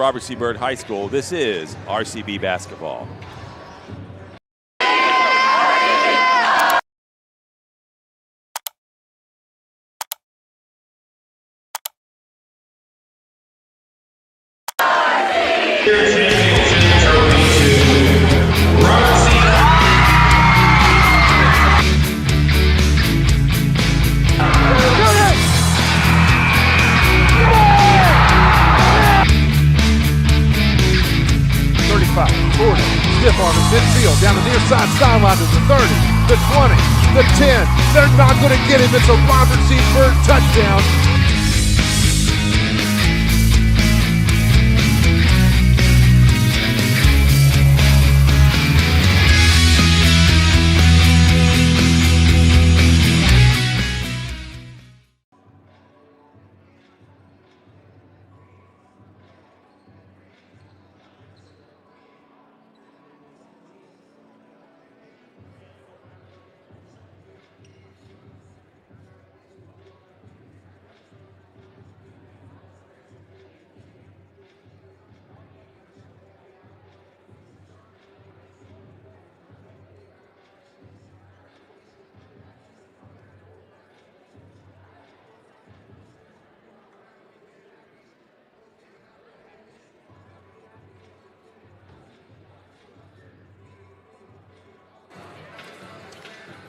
Robert C. Byrd High School. This is RCB basketball. Stiff arm in midfield, down the near side sideline to the 30, the 20, the 10. They're not going to get him. It's a Robert C. Byrd touchdown.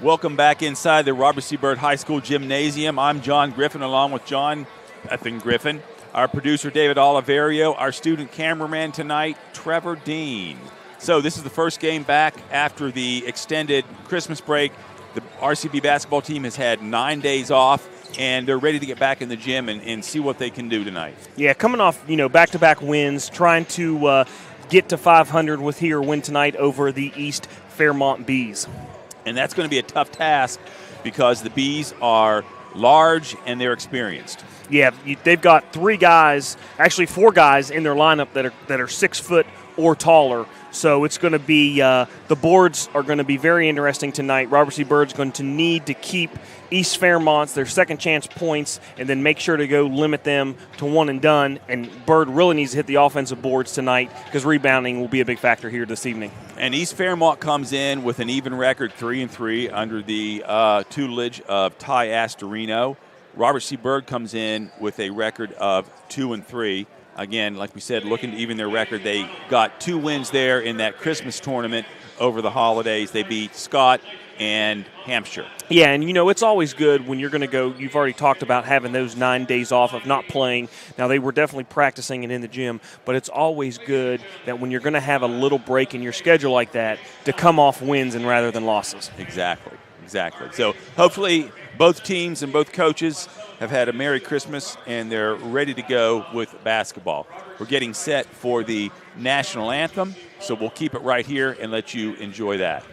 Welcome back inside the Robert C. Byrd High School Gymnasium. I'm John Griffin, along with John Griffin, our producer David Oliverio, our student cameraman tonight, Trevor Dean. So this is the first game back after the extended Christmas break. The RCB basketball team has had 9 days off, and they're ready to get back in the gym and see what they can do tonight. Yeah, coming off back-to-back wins, trying to get to 500 with here win tonight over the East Fairmont Bees. And that's going to be a tough task because the Bees are large and they're experienced. Yeah, they've got 4 guys in their lineup that are 6 foot or taller. So it's going to be the boards are going to be very interesting tonight. Robert C. Byrd's going to need to keep East Fairmont's their second chance points and then make sure to go limit them to one and done. And Byrd really needs to hit the offensive boards tonight because rebounding will be a big factor here this evening. And East Fairmont comes in with an even record 3-3 under the tutelage of Ty Astorino. Robert C. Byrd comes in with a record of 2-3. Again, like we said, looking to even their record. They got 2 wins there in that Christmas tournament over the holidays. They beat Scott and Hampshire. Yeah, and it's always good when you're going to go. You've already talked about having those 9 days off of not playing. Now, they were definitely practicing and in the gym, but it's always good that when you're going to have a little break in your schedule like that, to come off wins and rather than losses. Exactly. So hopefully both teams and both coaches have had a Merry Christmas and they're ready to go with basketball. We're getting set for the national anthem, so we'll keep it right here and let you enjoy that.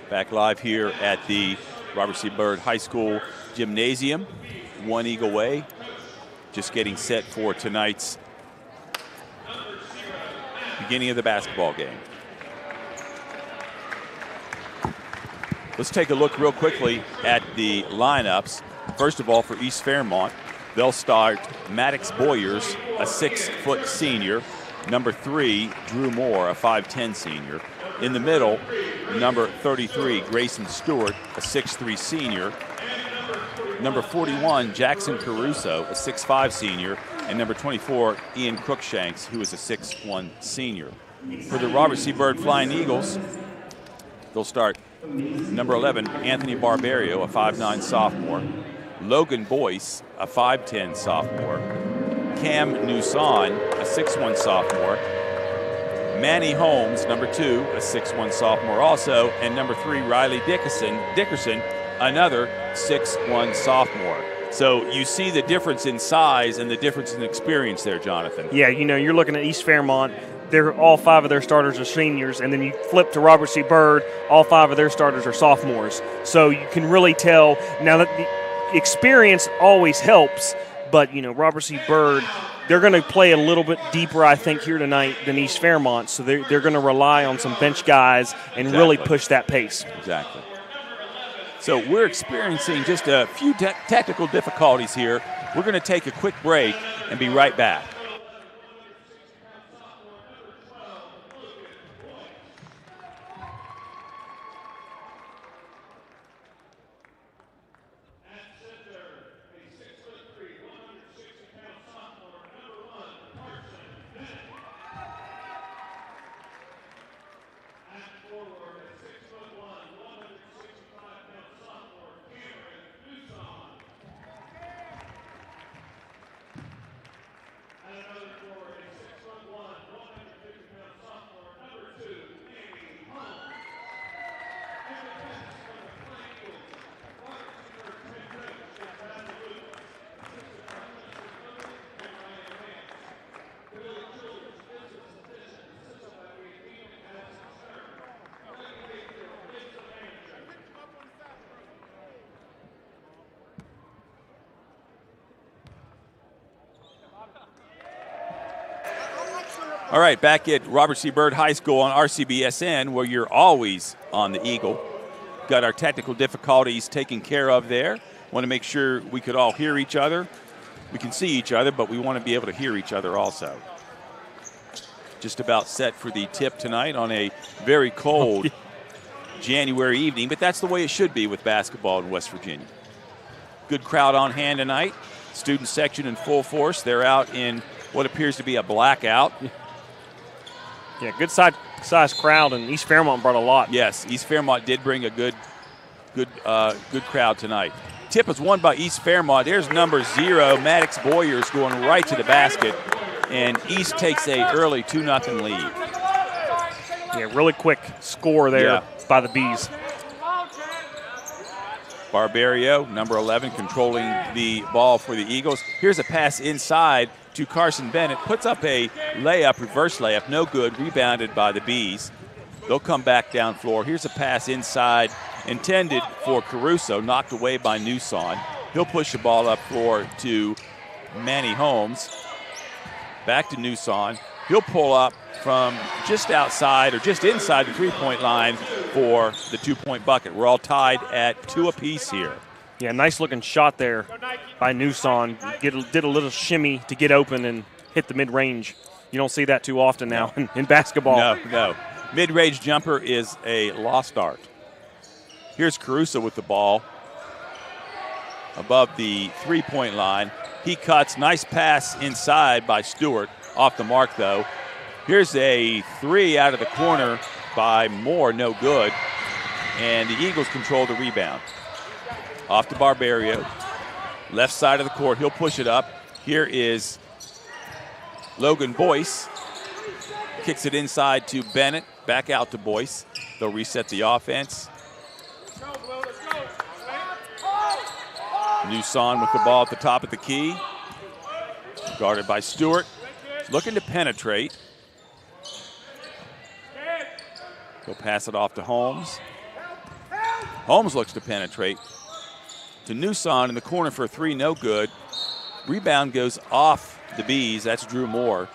Back live here at the Robert C. Byrd High School Gymnasium. One Eagle Way. Just getting set for tonight's beginning of the basketball game. Let's take a look real quickly at the lineups. First of all, for East Fairmont, they'll start Maddox Boyers, a 6-foot senior. Number 3, Drew Moore, a 5'10 senior. In the middle, number 33, Grayson Stewart, a 6'3 senior. Number 41, Jackson Caruso, a 6'5 senior. And number 24, Ian Crookshanks, who is a 6'1 senior. For the Robert C. Byrd Flying Eagles, they'll start number 11, Anthony Barbario, a 5'9 sophomore. Logan Boyce, a 5'10 sophomore. Cam Newson, a 6'1 sophomore. Manny Holmes, number 2, a 6'1 sophomore also. And number 3, Riley Dickerson, another 6'1 sophomore. So you see the difference in size and the difference in experience there, Jonathan. Yeah, you're looking at East Fairmont. All 5 of their starters are seniors, and then you flip to Robert C. Byrd, all 5 of their starters are sophomores. So you can really tell now that the experience always helps, but Robert C. Byrd, they're going to play a little bit deeper, I think, here tonight than East Fairmont. So they're going to rely on some bench guys and really push that pace. Exactly. So we're experiencing just a few technical difficulties here. We're going to take a quick break and be right back. All right, back at Robert C. Byrd High School on RCBSN, where you're always on the Eagle. Got our technical difficulties taken care of there. Want to make sure we could all hear each other. We can see each other, but we want to be able to hear each other also. Just about set for the tip tonight on a very cold January evening, but that's the way it should be with basketball in West Virginia. Good crowd on hand tonight. Student section in full force. They're out in what appears to be a blackout. Yeah, good size crowd, and East Fairmont brought a lot. Yes, East Fairmont did bring a good crowd tonight. Tip is won by East Fairmont. There's number 0, Maddox Boyers, going right to the basket, and East takes a early 2-0 lead. Yeah, really quick score there by the Bees. Barbario, number 11, controlling the ball for the Eagles. Here's a pass inside to Carson Bennett. Puts up a layup, reverse layup, no good, rebounded by the Bees. They'll come back down floor. Here's a pass inside, intended for Caruso, knocked away by Newson. He'll push the ball up floor to Manny Holmes. Back to Newson. He'll pull up from just outside or just inside the three-point line for the 2-point bucket. We're all tied at 2 apiece here. Yeah, nice-looking shot there by Newson. Did a little shimmy to get open and hit the mid-range. You don't see that too often now in basketball. No. Mid-range jumper is a lost art. Here's Caruso with the ball above the three-point line. He cuts. Nice pass inside by Stewart. Off the mark, though. Here's a 3 out of the corner by Moore. No good. And the Eagles control the rebound. Off to Barbario. Left side of the court. He'll push it up. Here is Logan Boyce. Kicks it inside to Bennett. Back out to Boyce. They'll reset the offense. Newson with the ball at the top of the key. Guarded by Stewart. Looking to penetrate. He'll pass it off to Holmes. Holmes looks to penetrate to Newson in the corner for a three, no good. Rebound goes off the Bees. That's Drew Moore.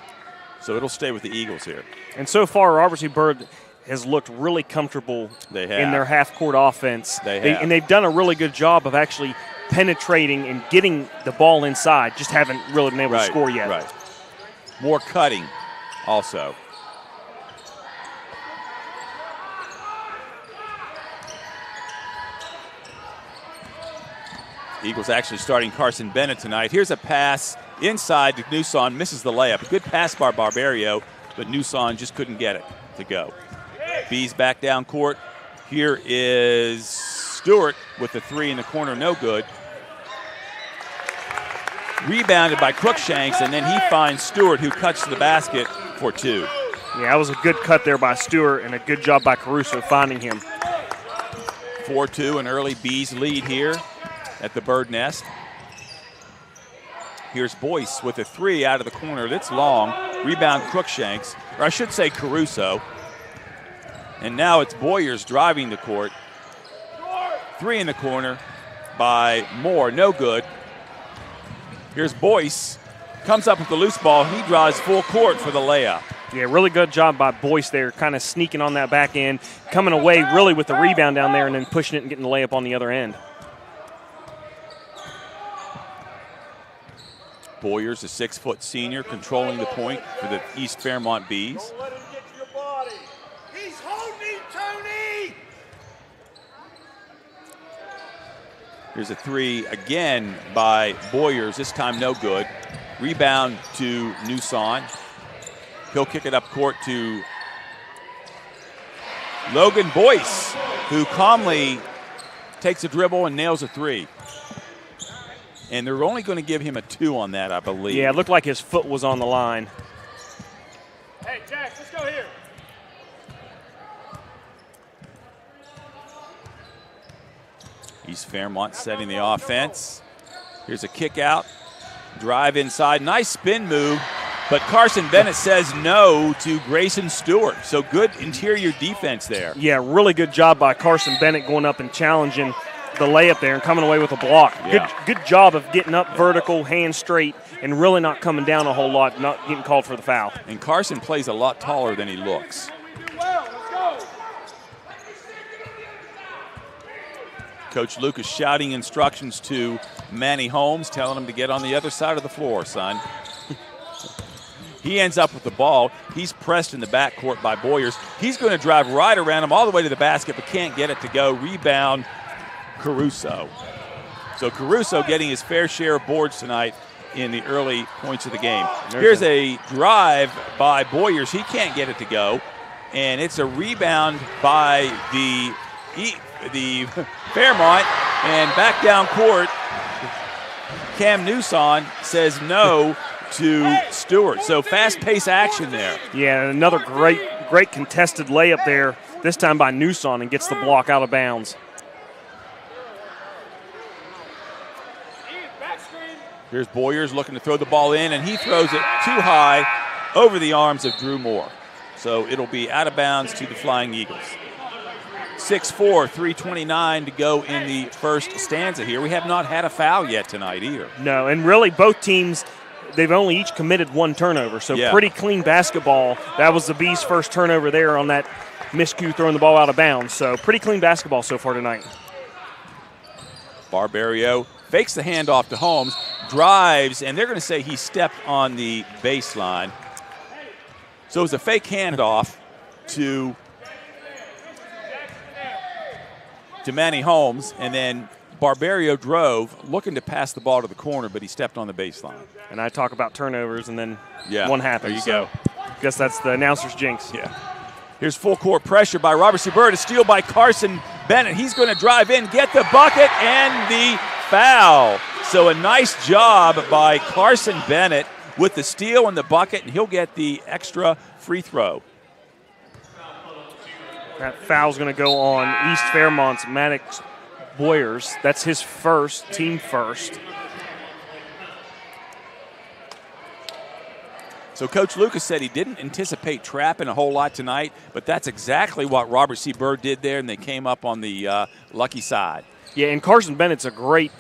So it'll stay with the Eagles here. And so far, Robert C. Byrd has looked really comfortable in their half-court offense. And they've done a really good job of actually penetrating and getting the ball inside, just haven't really been able to score yet. Right. More cutting also. Eagles actually starting Carson Bennett tonight. Here's a pass inside to Newson, misses the layup. Good pass by Barbario, but Newson just couldn't get it to go. Bees back down court. Here is Stewart with the three in the corner, no good. Rebounded by Crookshanks, and then he finds Stewart, who cuts to the basket for two. Yeah, that was a good cut there by Stewart, and a good job by Caruso finding him. 4-2, an early Bees lead here at the Bird Nest. Here's Boyce with a three out of the corner. That's long. Rebound Crookshanks, or I should say Caruso. And now it's Boyers driving the court. Three in the corner by Moore, no good. Here's Boyce, comes up with the loose ball. He draws full court for the layup. Yeah, really good job by Boyce there, kind of sneaking on that back end, coming away really with the rebound down there and then pushing it and getting the layup on the other end. Boyers, a 6-foot senior, controlling the point for the East Fairmont Bees. He's holding Tony! Here's a three again by Boyers, this time no good. Rebound to Newson. He'll kick it up court to Logan Boyce, who calmly takes a dribble and nails a three. And they're only going to give him a two on that, I believe. Yeah, it looked like his foot was on the line. Hey, Jax, let's go here. East Fairmont setting the offense. Here's a kick out. Drive inside. Nice spin move. But Carson Bennett says no to Grayson Stewart. So good interior defense there. Yeah, really good job by Carson Bennett going up and challenging the layup there and coming away with a block. Yeah. Good job of getting up vertical, hands straight, and really not coming down a whole lot, not getting called for the foul. And Carson plays a lot taller than he looks. Coach Lucas shouting instructions to Manny Holmes, telling him to get on the other side of the floor, son. He ends up with the ball. He's pressed in the backcourt by Boyers. He's going to drive right around him all the way to the basket, but can't get it to go. Rebound, Caruso. So Caruso getting his fair share of boards tonight in the early points of the game. Here's a drive by Boyers. He can't get it to go. And it's a rebound by the Fairmont. And back down court, Cam Newson says no to Stewart. So fast-paced action there. Yeah, another great contested layup there, this time by Newson, and gets the block out of bounds. Here's Boyers looking to throw the ball in, and he throws it too high over the arms of Drew Moore. So it'll be out of bounds to the Flying Eagles. 6-4, 3:29 to go in the first stanza here. We have not had a foul yet tonight either. No, and really both teams, they've only each committed one turnover, so pretty clean basketball. That was the Bees' first turnover there on that miscue throwing the ball out of bounds. So pretty clean basketball so far tonight. Barbario fakes the handoff to Holmes, drives, and they're going to say he stepped on the baseline. So it was a fake handoff to Manny Holmes, and then Barbario drove, looking to pass the ball to the corner, but he stepped on the baseline. And I talk about turnovers, and then one happens. There you go. I guess that's the announcer's jinx. Yeah. Here's full court pressure by Robert C. Byrd, a steal by Carson Bennett. He's going to drive in, get the bucket, and the foul. So a nice job by Carson Bennett with the steal and the bucket, and he'll get the extra free throw. That foul's going to go on East Fairmont's Maddox Boyers. That's his first, team first. So Coach Lucas said he didn't anticipate trapping a whole lot tonight, but that's exactly what Robert C. Byrd did there, and they came up on the lucky side. Yeah, and Carson Bennett's a great,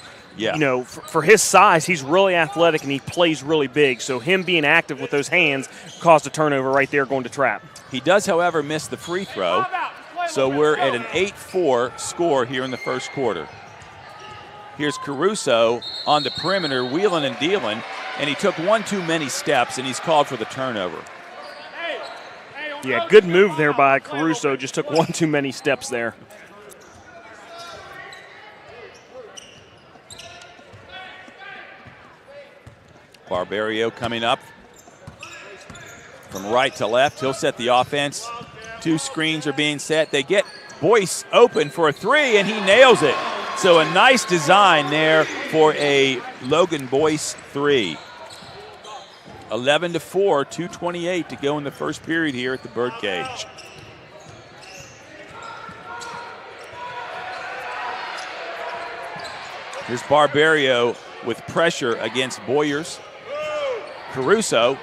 for his size, he's really athletic and he plays really big. So him being active with those hands caused a turnover right there going to trap. He does, however, miss the free throw. So we're at an 8-4 score here in the first quarter. Here's Caruso on the perimeter, wheeling and dealing, and he took one too many steps, and he's called for the turnover. Yeah, good move there by Caruso. Just took one too many steps there. Barberio coming up from right to left. He'll set the offense. 2 screens are being set. They get Boyce open for a 3, and he nails it. So a nice design there for a Logan Boyce 3. 11-4, 2:28 to go in the first period here at the Birdcage. Here's Barberio with pressure against Boyers. Caruso,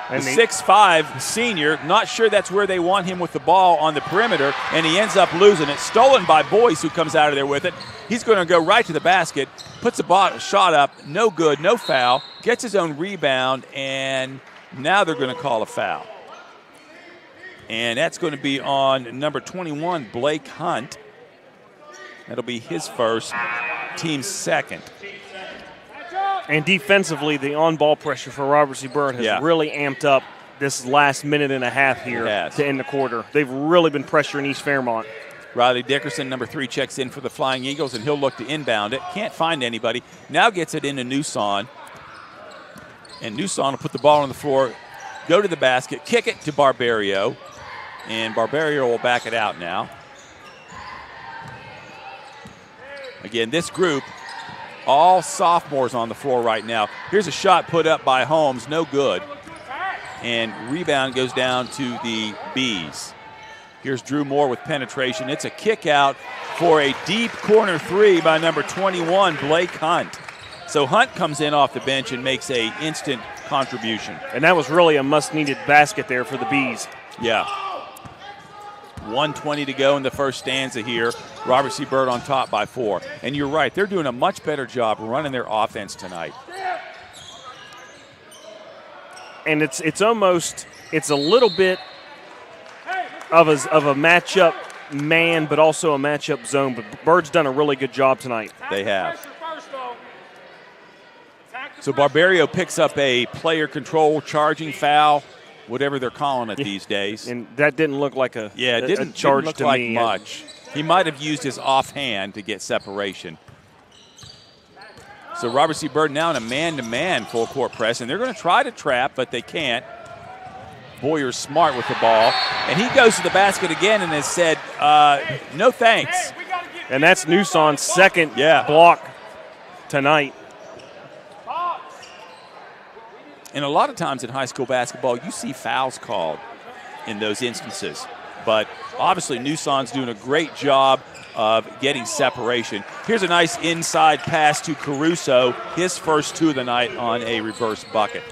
the 6'5" senior, not sure that's where they want him with the ball on the perimeter, and he ends up losing it. Stolen by Boyce, who comes out of there with it. He's going to go right to the basket, puts a shot up, no good, no foul, gets his own rebound, and now they're going to call a foul. And that's going to be on number 21, Blake Hunt. That'll be his first, team's second. And defensively, the on-ball pressure for Robert C. Byrd has really amped up this last minute and a half here to end the quarter. They've really been pressuring East Fairmont. Riley Dickerson, number 3, checks in for the Flying Eagles, and he'll look to inbound it. Can't find anybody. Now gets it into Newson. And Newson will put the ball on the floor, go to the basket, kick it to Barberio. And Barberio will back it out now. Again, this group, all sophomores on the floor right now. Here's a shot put up by Holmes, no good. And rebound goes down to the Bees. Here's Drew Moore with penetration. It's a kick out for a deep corner 3 by number 21, Blake Hunt. So Hunt comes in off the bench and makes a instant contribution. And that was really a must-needed basket there for the Bees. Yeah. 1:20 to go in the first stanza here. Robert C. Byrd on top by 4. And you're right, they're doing a much better job running their offense tonight. And it's a little bit of a matchup man, but also a matchup zone. But Bird's done a really good job tonight. They have. So Barberio picks up a player control charging foul, whatever they're calling it these days. And that didn't look like a didn't charge look to like me. Much. He might have used his offhand to get separation. So Robert C. Byrd now in a man-to-man full court press, and they're going to try to trap, but they can't. Boyer's smart with the ball, and he goes to the basket again and has said, no thanks. And that's Newson's second block tonight. And a lot of times in high school basketball, you see fouls called in those instances. But obviously, Newson's doing a great job of getting separation. Here's a nice inside pass to Caruso, his first 2 of the night on a reverse bucket.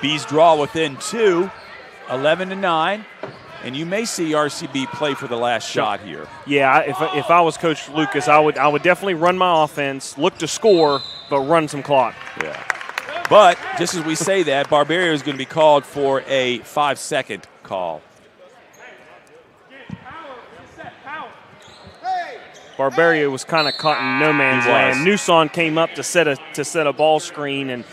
Bees draw within 2, 11-9. And you may see RCB play for the last shot here. Yeah, if I was Coach Lucas, I would definitely run my offense, look to score, but run some clock. Yeah. But just as we say that, Barberio is going to be called for a 5-second call. Barberio was kind of caught in no man's land. Newson came up to set a ball screen, and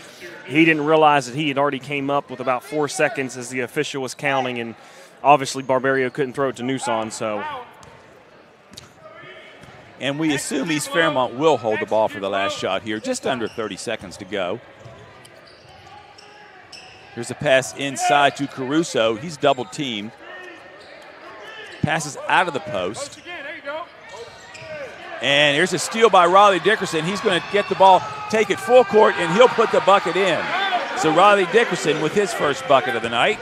he didn't realize that he had already came up with about 4 seconds as the official was counting, and obviously Barberio couldn't throw it to Newson. So. And we assume East Fairmont will hold the ball for the last shot here. Just under 30 seconds to go. Here's a pass inside to Caruso. He's double teamed. Passes out of the post. And here's a steal by Riley Dickerson. He's going to get the ball, take it full court, and he'll put the bucket in. So Riley Dickerson with his first bucket of the night.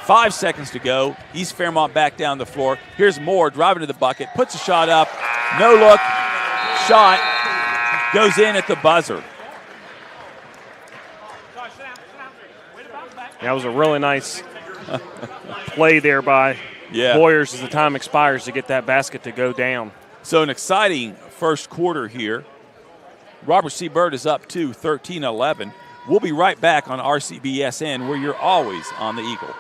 5 seconds to go. East Fairmont back down the floor. Here's Moore driving to the bucket, puts a shot up. No look. Shot goes in at the buzzer. That was a really nice play there by Boyers as the time expires to get that basket to go down. So an exciting first quarter here. Robert C. Byrd is up to 13-11. We'll be right back on RCBSN, where you're always on the Eagle.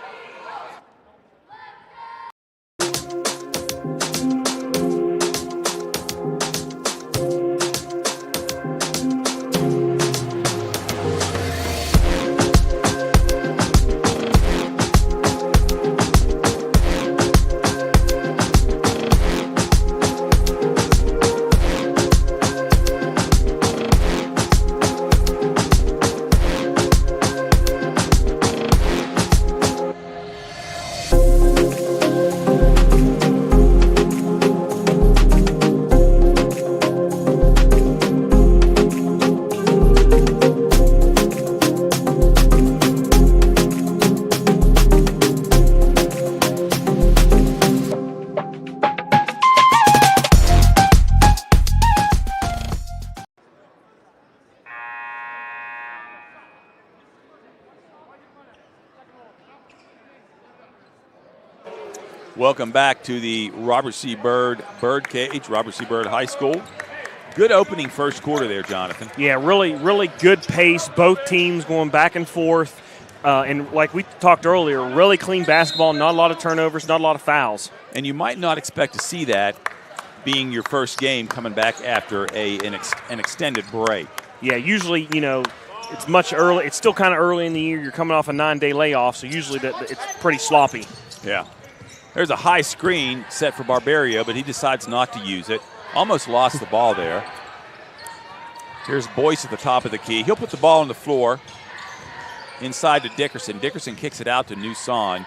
Welcome back to the Robert C. Byrd Cage, Robert C. Byrd High School. Good opening first quarter there, Jonathan. Yeah, really good pace. Both teams going back and forth. And like we talked earlier, really clean basketball, not a lot of turnovers, not a lot of fouls. And you might not expect to see that being your first game coming back after an extended break. Yeah, usually, it's much early. It's still kind of early in the year. You're coming off a 9-day layoff, so usually it's pretty sloppy. Yeah. There's a high screen set for Barbario, but he decides not to use it. Almost lost the ball there. Here's Boyce at the top of the key. He'll put the ball on the floor inside to Dickerson. Dickerson kicks it out to Newson.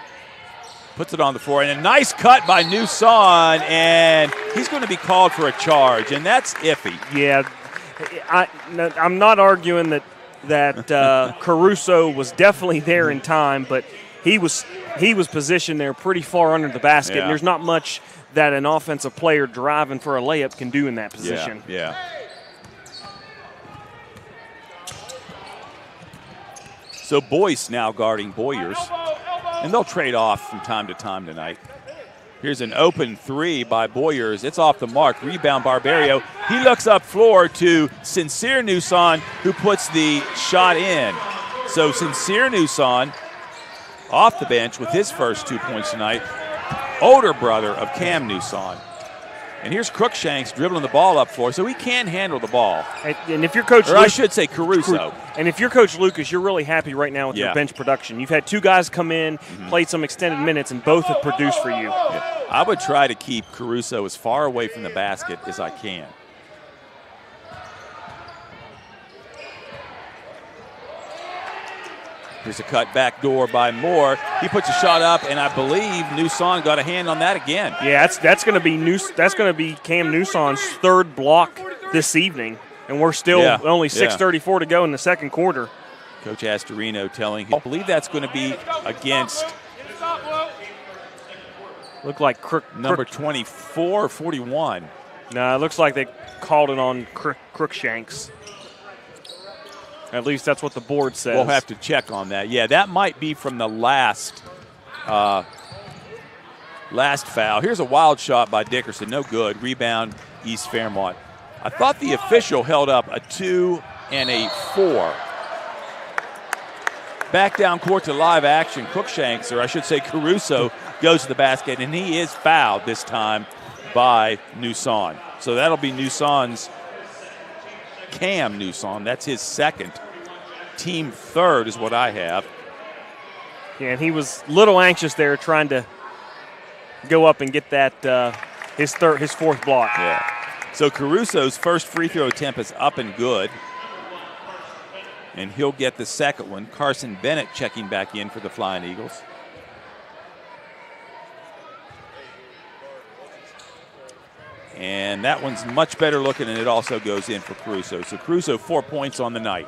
Puts it on the floor, and a nice cut by Newson, and he's going to be called for a charge, and that's iffy. Yeah, I'm not arguing that Caruso was definitely there in time, but he was positioned there pretty far under the basket, and there's not much that an offensive player driving for a layup can do in that position. Yeah. So Boyce now guarding Boyers, and they'll trade off from time to time tonight. Here's an open three by Boyers. It's off the mark. Rebound Barbario. He looks up floor to Sincere Newson, who puts the shot in. So Sincere Newson off the bench with his first 2 points tonight. Older brother of Cam Newson. And here's Crookshanks dribbling the ball up floor, so he can handle the ball. And if you're Coach I should say Caruso. And if you're Coach Lucas, you're really happy right now with your bench production. You've had two guys come in, played some extended minutes, and both have produced for you. Yeah. I would try to keep Caruso as far away from the basket as I can. Here's a cut back door by Moore. He puts a shot up, and I believe Newson got a hand on that again. Yeah, that's going to be Cam Newson's third block this evening, and we're still only 6:34 to go in the second quarter. Coach Astorino telling him, I believe that's going to be against look like number 24 or 41. No, it looks like they called it on Crookshanks. At least that's what the board says. We'll have to check on that. Yeah, that might be from the last foul. Here's a wild shot by Dickerson. No good. Rebound, East Fairmont. I thought the official held up a 2 and a 4. Back down court to live action. Crookshanks, or I should say Caruso, goes to the basket, and he is fouled this time by Newson. So that'll be Newson's Cam Newson. That's his second. Team third is what I have. Yeah, and he was a little anxious there trying to go up and get that his fourth block. Yeah. So Caruso's first free throw attempt is up and good. And he'll get the second one. Carson Bennett checking back in for the Flying Eagles. And that one's much better looking, and it also goes in for Caruso. So Caruso 4 points on the night.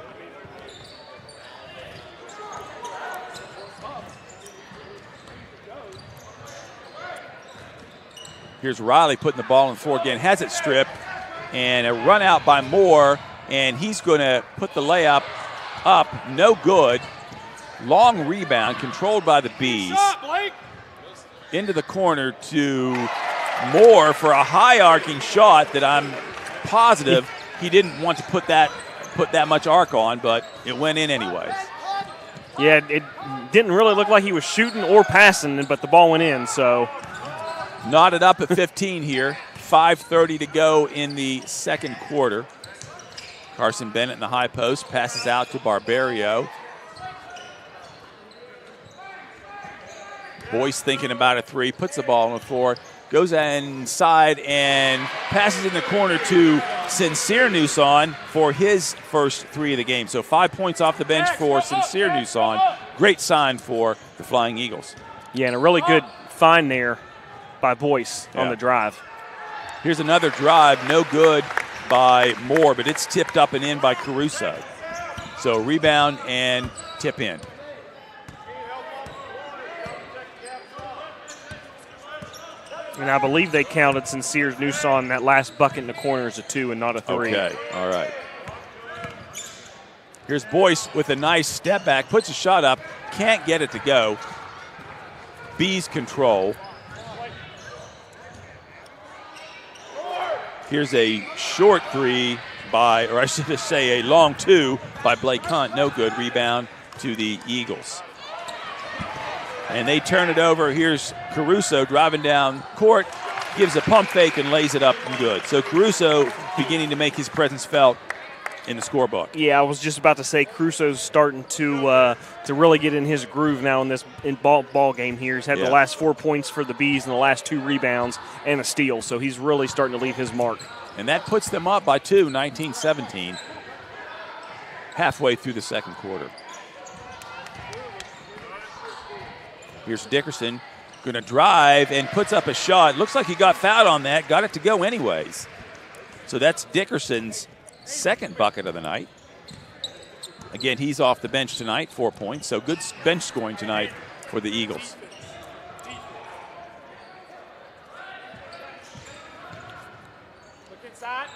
Here's Riley putting the ball on the floor again. Has it stripped, and a run out by Moore, and he's going to put the layup up. No good. Long rebound controlled by the Bees. Stop, Blake. Into the corner to Moore for a high arcing shot that I'm positive he didn't want to put that much arc on, but it went in anyways. Yeah, it didn't really look like he was shooting or passing, but the ball went in, so. Knotted up at 15 here. 5:30 to go in the second quarter. Carson Bennett in the high post, passes out to Barbario. Boyce thinking about a three, puts the ball on the floor, goes inside and passes in the corner to Sincere Newson for his first three of the game. So 5 points off the bench for Sincere Newson. Great sign for the Flying Eagles. Yeah, and a really good find there by Boyce on the drive. Here's another drive, no good by Moore, but it's tipped up and in by Caruso. So rebound and tip in. And I believe they counted Sincere's Newson that last bucket in the corner as a 2 and not a 3. Okay, all right. Here's Boyce with a nice step back, puts a shot up, can't get it to go. Bees control. Here's a short three by, or I should say a long 2 by Blake Hunt. No good. Rebound to the Eagles. And they turn it over. Here's Caruso driving down court, gives a pump fake and lays it up and good. So Caruso beginning to make his presence felt in the scorebook. Yeah, I was just about to say Caruso's starting to really get in his groove now in this ball game here. He's had the last 4 points for the Bees and the last 2 rebounds and a steal. So he's really starting to leave his mark. And that puts them up by 2, 19-17, halfway through the second quarter. Here's Dickerson, going to drive and puts up a shot. Looks like he got fouled on that, got it to go anyways. So that's Dickerson's second bucket of the night. Again, he's off the bench tonight, 4 points. So good bench scoring tonight for the Eagles. Look inside.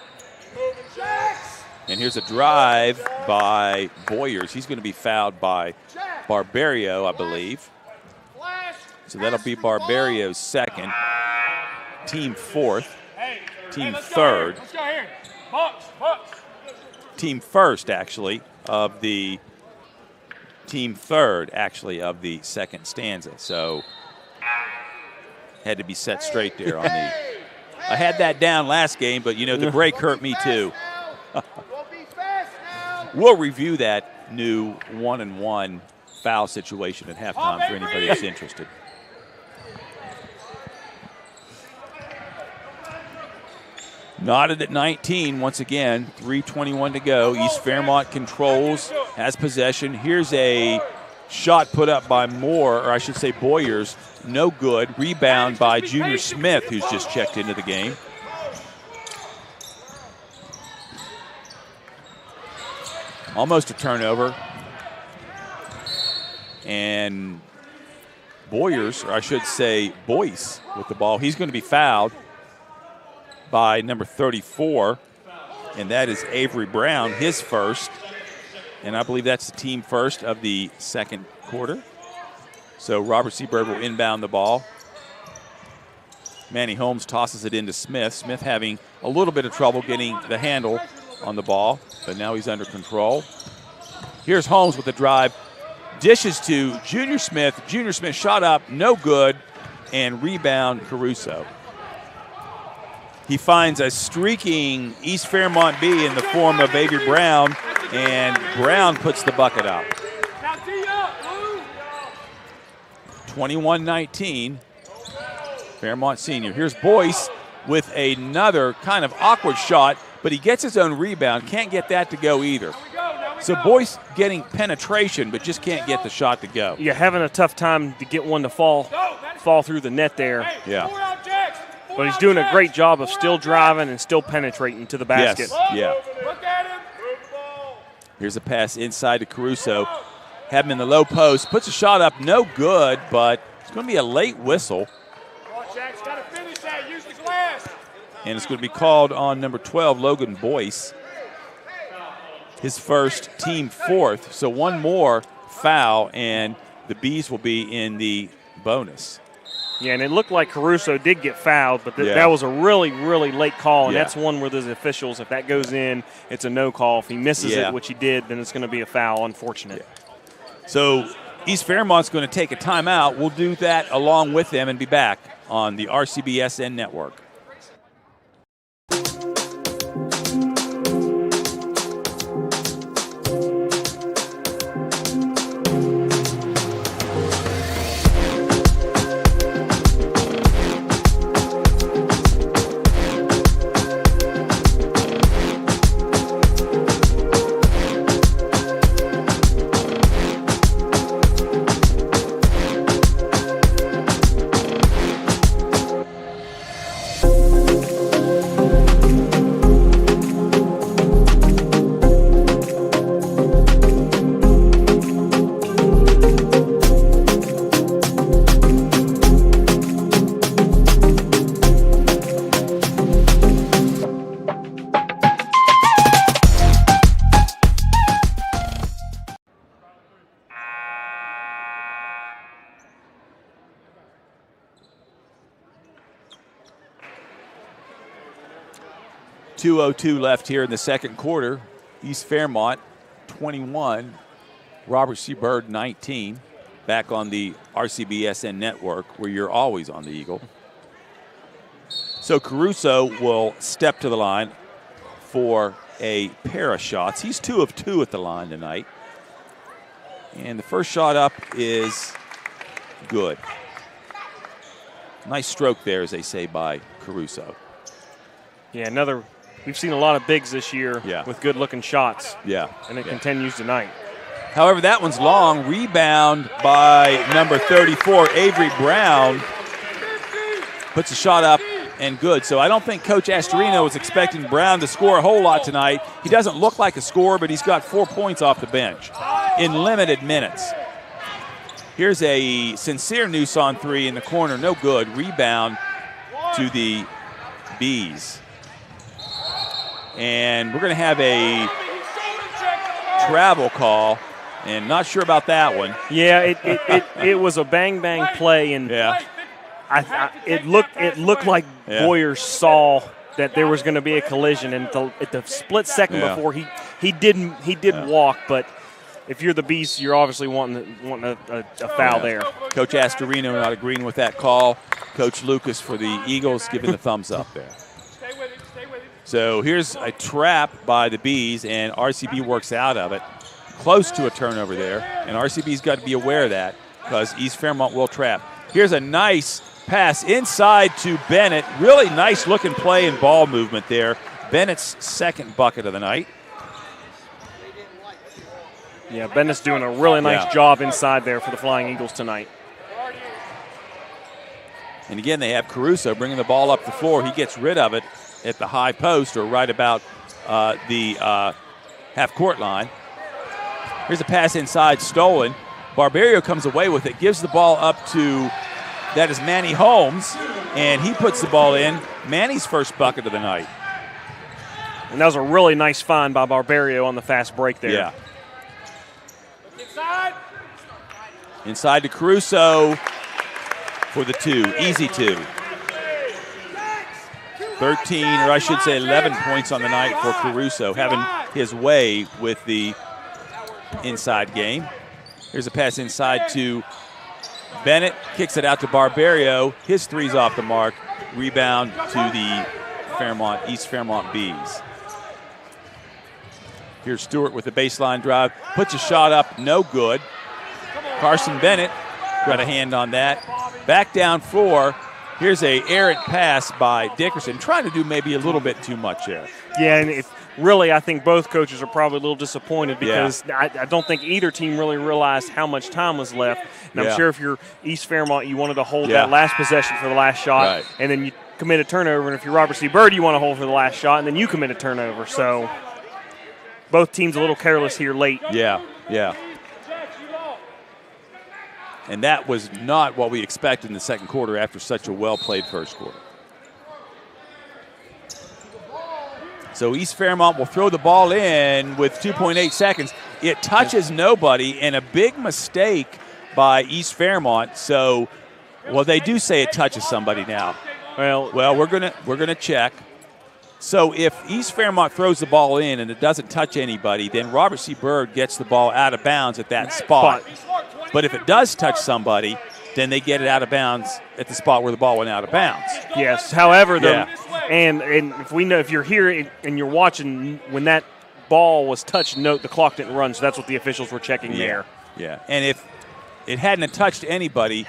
Moving Jacks. And here's a drive by Boyers. He's going to be fouled by Barbario, I believe. So that'll be Barbario's second, team fourth, team third. Let's go here. Bucks. Team first, actually, of the team third, actually, of the second stanza. So had to be set straight there on the. I had that down last game, but you know the break hurt me too. We'll review that new 1-and-1 foul situation at halftime for anybody that's interested. Knotted at 19 once again, 3:21 to go. East Fairmont controls, has possession. Here's a shot put up by Moore, or I should say Boyers. No good. Rebound by Junior Smith, who's just checked into the game. Almost a turnover. And Boyers, or I should say Boyce, with the ball. He's going to be fouled by number 34, and that is Avery Brown, his first. And I believe that's the team first of the second quarter. So Robert Seabird will inbound the ball. Manny Holmes tosses it into Smith. Smith having a little bit of trouble getting the handle on the ball, but now he's under control. Here's Holmes with the drive. Dishes to Junior Smith. Junior Smith shot up, no good, and rebound Caruso. He finds a streaking East Fairmont B in the form of Avery Brown, and Brown puts the bucket up. 21-19, Fairmont senior. Here's Boyce with another kind of awkward shot, but he gets his own rebound. Can't get that to go either. So Boyce getting penetration, but just can't get the shot to go. You're having a tough time to get one to fall through the net there. Yeah. But he's doing a great job of still driving and still penetrating to the basket. Yes, yeah. Look at him. Here's a pass inside to Caruso. Have him in the low post. Puts a shot up, no good, but it's going to be a late whistle. Jack's got to finish that. Use the glass. And it's going to be called on number 12, Logan Boyce. His first, team fourth. So one more foul, and the Bees will be in the bonus. Yeah, and it looked like Caruso did get fouled, but that was a really, really late call, and that's one where those officials, if that goes in, it's a no call. If he misses it, which he did, then it's going to be a foul, unfortunate. Yeah. So East Fairmont's going to take a timeout. We'll do that along with them and be back on the RCBSN network. .202 left here in the second quarter. East Fairmont 21, Robert C. Byrd 19. Back on the RCBSN network where you're always on the Eagle. So Caruso will step to the line for a pair of shots. He's 2 of 2 at the line tonight. And the first shot up is good. Nice stroke there, as they say, by Caruso. Yeah, we've seen a lot of bigs this year with good-looking shots. Yeah. And it continues tonight. However, that one's long. Rebound by number 34, Avery Brown. Puts a shot up and good. So I don't think Coach Astorino was expecting Brown to score a whole lot tonight. He doesn't look like a scorer, but he's got 4 points off the bench in limited minutes. Here's a Sincere Noose on three in the corner. No good. Rebound to the Bees. And we're going to have a travel call, and not sure about that one. Yeah, it was a bang play, and it looked like Boyer saw that there was going to be a collision, and at the split second before he did walk, but if you're the Beast, you're obviously wanting a foul there. Coach Astorino not agreeing with that call. Coach Lucas for the Eagles giving the thumbs up there. So here's a trap by the Bees, and RCB works out of it. Close to a turnover there, and RCB's got to be aware of that because East Fairmont will trap. Here's a nice pass inside to Bennett. Really nice looking play and ball movement there. Bennett's second bucket of the night. Yeah, Bennett's doing a really nice job inside there for the Flying Eagles tonight. And again, they have Caruso bringing the ball up the floor. He gets rid of it at the high post or right about the half-court line. Here's a pass inside, stolen. Barberio comes away with it, gives the ball up to, that is Manny Holmes, and he puts the ball in. Manny's first bucket of the night. And that was a really nice find by Barberio on the fast break there. Yeah. Inside to Caruso for the two, easy two. 13, or I should say 11 points on the night for Caruso, having his way with the inside game. Here's a pass inside to Bennett, kicks it out to Barberio. His three's off the mark. Rebound to the East Fairmont Bees. Here's Stewart with the baseline drive. Puts a shot up, no good. Carson Bennett got a hand on that. Back down floor. Here's a errant pass by Dickerson, trying to do maybe a little bit too much there. Yeah, and really I think both coaches are probably a little disappointed because I don't think either team really realized how much time was left. And I'm sure if you're East Fairmont, you wanted to hold that last possession for the last shot, and then you commit a turnover. And if you're Robert C. Byrd, you want to hold for the last shot, and then you commit a turnover. So both teams a little careless here late. Yeah. And that was not what we expected in the second quarter after such a well-played first quarter. So East Fairmont will throw the ball in with 2.8 seconds. It touches nobody, and a big mistake by East Fairmont. So, well, they do say it touches somebody now. Well, we're gonna check. So if East Fairmont throws the ball in and it doesn't touch anybody, then Robert C. Byrd gets the ball out of bounds at that spot. But if it does touch somebody, then they get it out of bounds at the spot where the ball went out of bounds. Yes. However, and if you're here and you're watching, when that ball was touched, note the clock didn't run, so that's what the officials were checking there. Yeah. And if it hadn't touched anybody,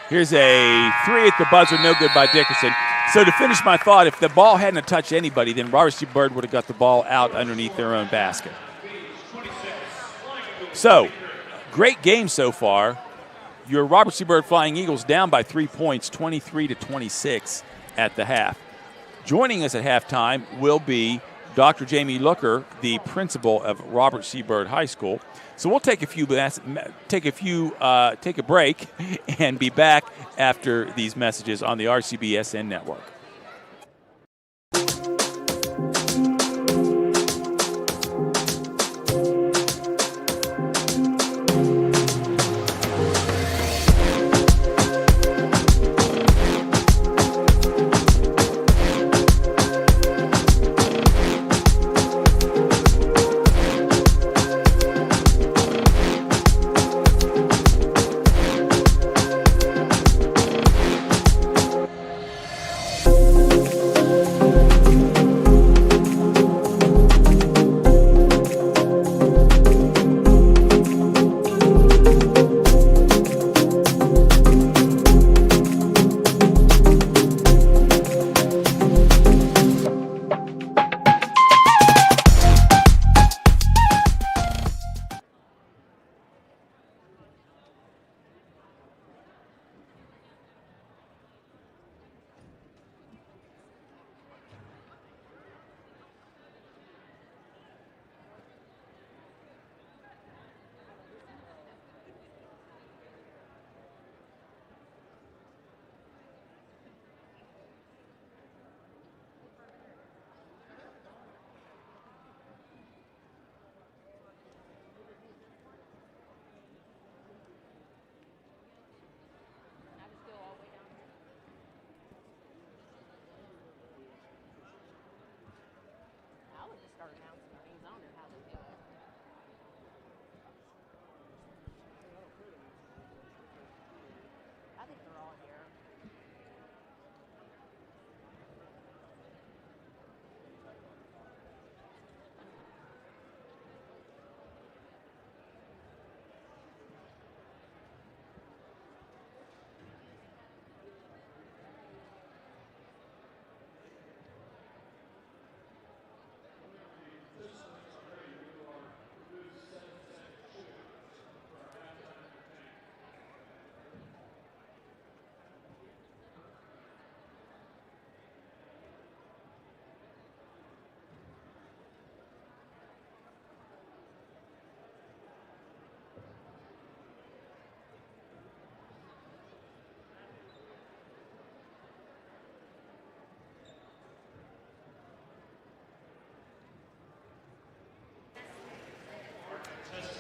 here's a 3 at the buzzer, no good by Dickerson. So to finish my thought, if the ball hadn't touched anybody, then Robert C. Byrd would have got the ball out underneath their own basket. So, great game so far. Your Robert C. Byrd Flying Eagles down by 3 points, 23-26 at the half. Joining us at halftime will be Dr. Jamie Looker, the principal of Robert C. Byrd High School. So we'll take a break and be back after these messages on the RCBSN network.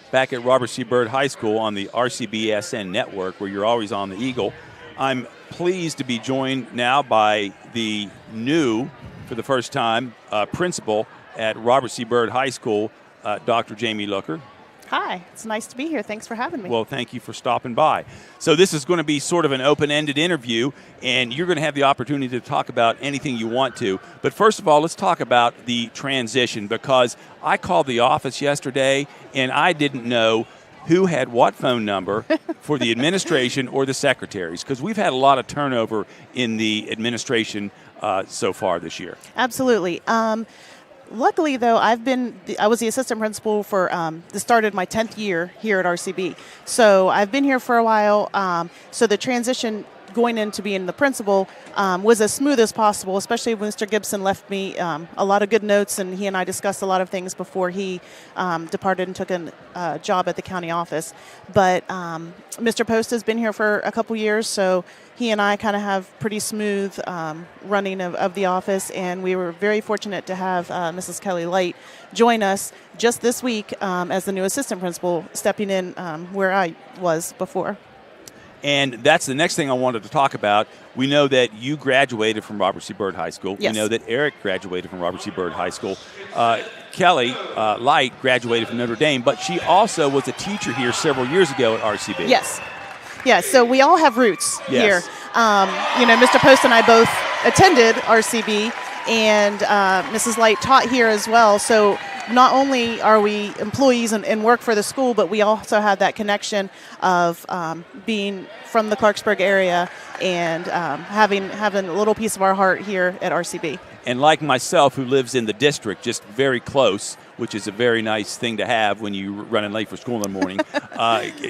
Back at Robert C. Byrd High School on the RCBSN network, where you're always on the Eagle. I'm pleased to be joined now by the new, for the first time, principal at Robert C. Byrd High School, Dr. Jamie Looker. Hi, it's nice to be here. Thanks for having me. Well, thank you for stopping by. So this is going to be sort of an open-ended interview, and you're going to have the opportunity to talk about anything you want to. But first of all, let's talk about the transition, because I called the office yesterday, and I didn't know who had what phone number for the administration or the secretaries, because we've had a lot of turnover in the administration so far this year. Absolutely. Luckily, though, I was the assistant principal for started my 10th year here at RCB. So I've been here for a while. So the transition going into being the principal was as smooth as possible, especially when Mr. Gibson left me a lot of good notes, and he and I discussed a lot of things before he departed and took a job at the county office. But Mr. Post has been here for a couple years, so he and I kind of have pretty smooth running of the office, and we were very fortunate to have Mrs. Kelly Light join us just this week as the new assistant principal, stepping in where I was before. And that's the next thing I wanted to talk about. We know that you graduated from Robert C. Byrd High School. Yes. We know that Eric graduated from Robert C. Byrd High School. Kelly Light graduated from Notre Dame, but she also was a teacher here several years ago at RCB. Yes. Yeah, so we all have roots Yes. here. Mr. Post and I both attended RCB, and Mrs. Light taught here as well. So not only are we employees and work for the school, but we also have that connection of being from the Clarksburg area and having a little piece of our heart here at RCB. And like myself, who lives in the district, just very close, which is a very nice thing to have when you're running late for school in the morning.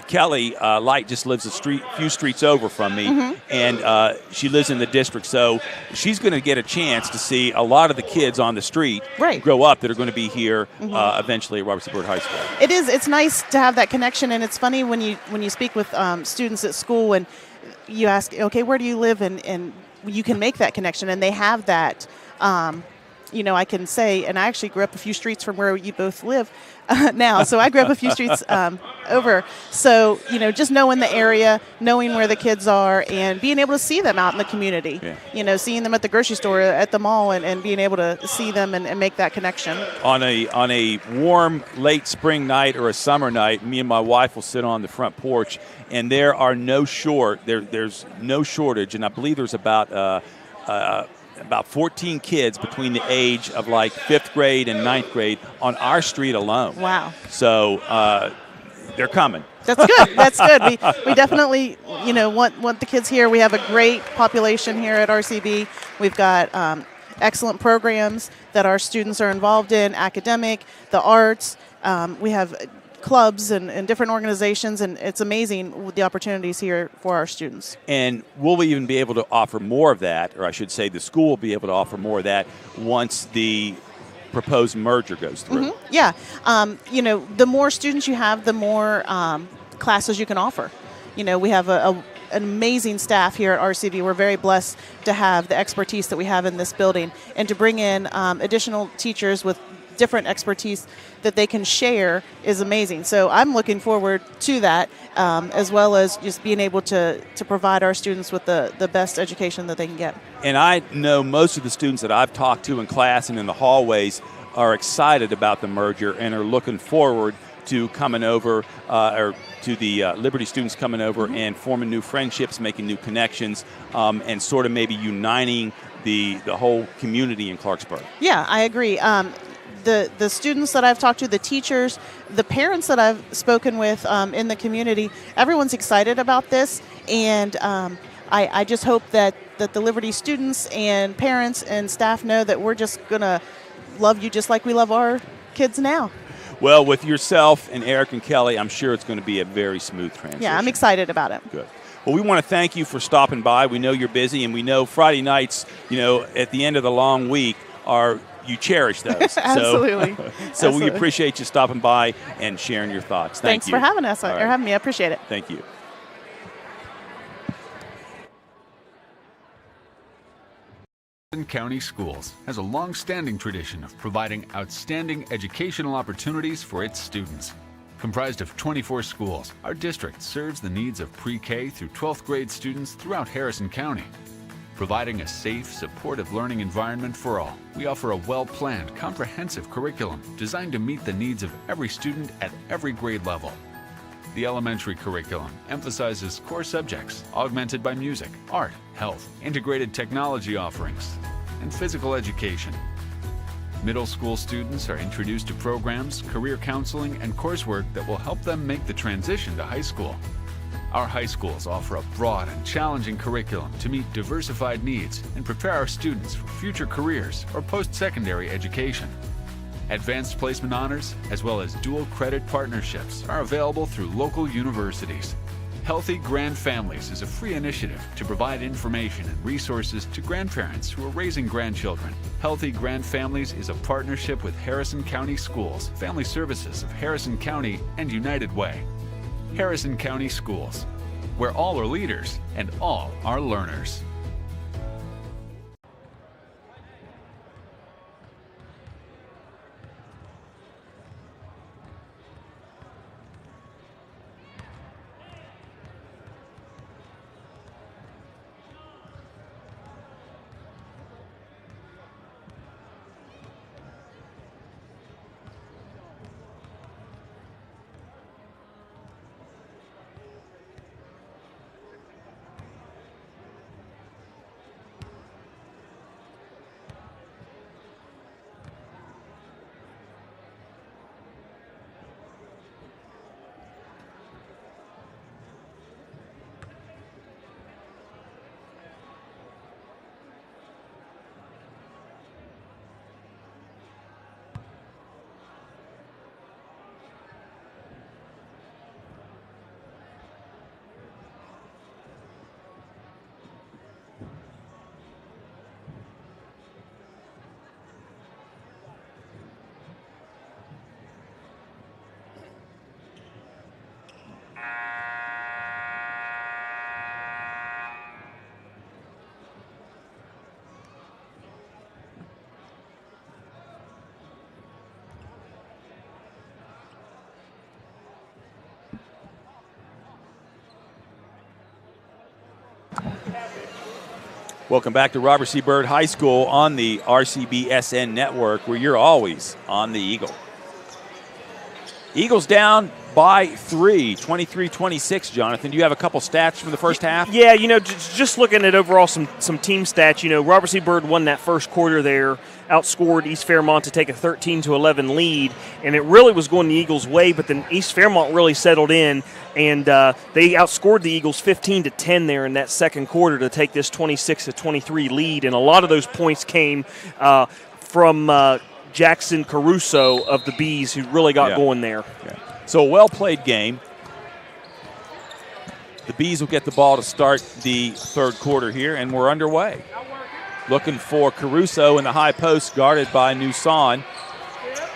Kelly Light just lives a few streets over from me, and she lives in the district, so she's going to get a chance to see a lot of the kids on the street grow up that are going to be here eventually at Robert C. Byrd High School. It is. It's nice to have that connection, and it's funny when you speak with students at school and you ask, okay, where do you live, and you can make that connection, and they have that. I can say, and I actually grew up a few streets from where you both live now. So I grew up a few streets over. So, just knowing the area, knowing where the kids are, and being able to see them out in the community. Yeah. Seeing them at the grocery store, at the mall, and being able to see them and make that connection. On a warm, late spring night or a summer night, me and my wife will sit on the front porch, and there's no shortage, and I believe there's about 14 kids between the age of like 5th grade and 9th grade on our street alone. Wow. So they're coming. That's good. That's good. We definitely, want the kids here. We have a great population here at RCB. We've got excellent programs that our students are involved in, academic, the arts. We have clubs and different organizations, and it's amazing with the opportunities here for our students. And will we even be able to offer more of that, or I should say the school will be able to offer more of that once the proposed merger goes through? Yeah. The more students you have, the more classes you can offer. We have an amazing staff here at RCB. We're very blessed to have the expertise that we have in this building, and to bring in additional teachers with different expertise that they can share is amazing. So I'm looking forward to that, as well as just being able to provide our students with the best education that they can get. And I know most of the students that I've talked to in class and in the hallways are excited about the merger and are looking forward to coming over, or to the Liberty students coming over and forming new friendships, making new connections, and sort of maybe uniting the whole community in Clarksburg. Yeah, I agree. The students that I've talked to, the teachers, the parents that I've spoken with in the community, everyone's excited about this, and I just hope that the Liberty students and parents and staff know that we're just going to love you just like we love our kids now. Well, with yourself and Eric and Kelly, I'm sure it's going to be a very smooth transition. Yeah, I'm excited about it. Good. Well, we want to thank you for stopping by. We know you're busy, and we know Friday nights, at the end of the long week, you cherish those. Absolutely. So we appreciate you stopping by and sharing your thoughts. Thanks for having us, or having me. I appreciate it. Thank you. County Schools has a long-standing tradition of providing outstanding educational opportunities for its students. Comprised of 24 schools, our district serves the needs of pre-K through 12th grade students throughout Harrison County. Providing a safe, supportive learning environment for all, we offer a well-planned, comprehensive curriculum designed to meet the needs of every student at every grade level. The elementary curriculum emphasizes core subjects augmented by music, art, health, integrated technology offerings, and physical education. Middle school students are introduced to programs, career counseling, and coursework that will help them make the transition to high school. Our high schools offer a broad and challenging curriculum to meet diversified needs and prepare our students for future careers or post-secondary education. Advanced placement honors, as well as dual credit partnerships, are available through local universities. Healthy Grand Families is a free initiative to provide information and resources to grandparents who are raising grandchildren. Healthy Grand Families is a partnership with Harrison County Schools, Family Services of Harrison County, and United Way. Harrison County Schools, where all are leaders and all are learners. Welcome back to Robert C. Byrd High School on the RCBSN network, where you're always on the Eagle. Eagles down by 3, 23-26, Jonathan. Do you have a couple stats from the first half? Yeah, just looking at overall some team stats, Robert C. Byrd won that first quarter there, outscored East Fairmont to take a 13-11 lead, and it really was going the Eagles' way, but then East Fairmont really settled in, and they outscored the Eagles 15-10 there in that second quarter to take this 26-23 lead, and a lot of those points came from Jackson Caruso of the Bees, who really got going there. Yeah. So a well-played game. The Bees will get the ball to start the third quarter here, and we're underway. Looking for Caruso in the high post, guarded by Nusan.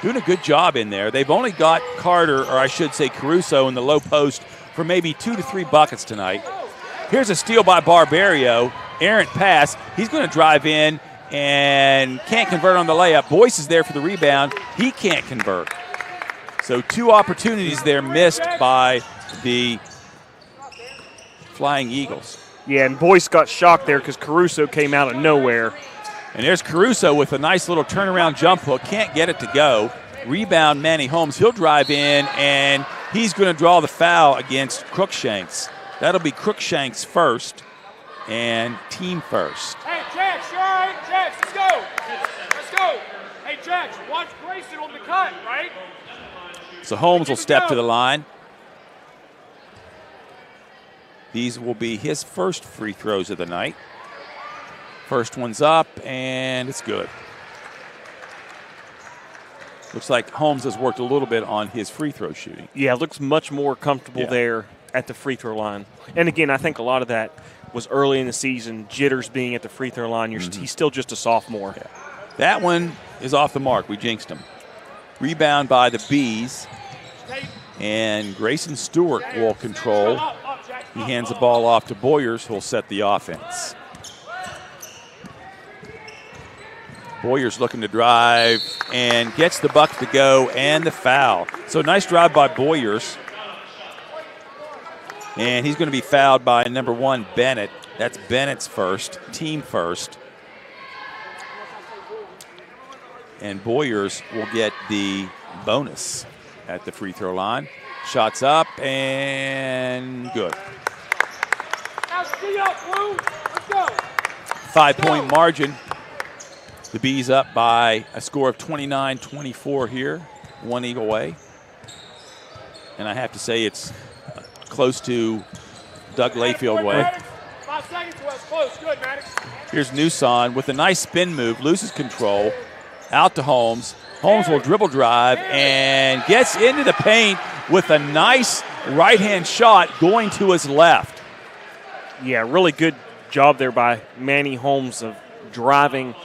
Doing a good job in there. They've only got Carter, or I should say Caruso, in the low post for maybe 2 to 3 buckets tonight. Here's a steal by Barbario. Errant pass. He's going to drive in and can't convert on the layup. Boyce is there for the rebound. He can't convert. So 2 opportunities there missed by the Flying Eagles. Yeah, and Boyce got shocked there because Caruso came out of nowhere. And there's Caruso with a nice little turnaround jump hook. Can't get it to go. Rebound, Manny Holmes. He'll drive in, and he's going to draw the foul against Crookshanks. That'll be Crookshanks first and team first. Hey, Jax, you all right? Jax, let's go. Let's go. Hey, Jax, watch Grayson on the cut, right? So Holmes will step to the line. These will be his first free throws of the night. First one's up, and it's good. Looks like Holmes has worked a little bit on his free throw shooting. Yeah, looks much more comfortable there at the free throw line. And again, I think a lot of that was early in the season, jitters being at the free throw line. He's still just a sophomore. Yeah. That one is off the mark. We jinxed him. Rebound by the Bees. And Grayson Stewart will control. He hands the ball off to Boyers, who'll set the offense. Boyers looking to drive and gets the bucket to go and the foul. So nice drive by Boyers. And he's going to be fouled by number 1, Bennett. That's Bennett's first, team first. And Boyers will get the bonus at the free throw line. Shots up and good. 5-point margin. The Bees up by a score of 29-24 here, 1 Eagle way. And I have to say it's close to Doug Layfield way. 5 seconds was close. Good, Maddox. Here's Nusan with a nice spin move, loses control, out to Holmes. Holmes will dribble drive and gets into the paint with a nice right-hand shot going to his left. Yeah, really good job there by Manny Holmes of driving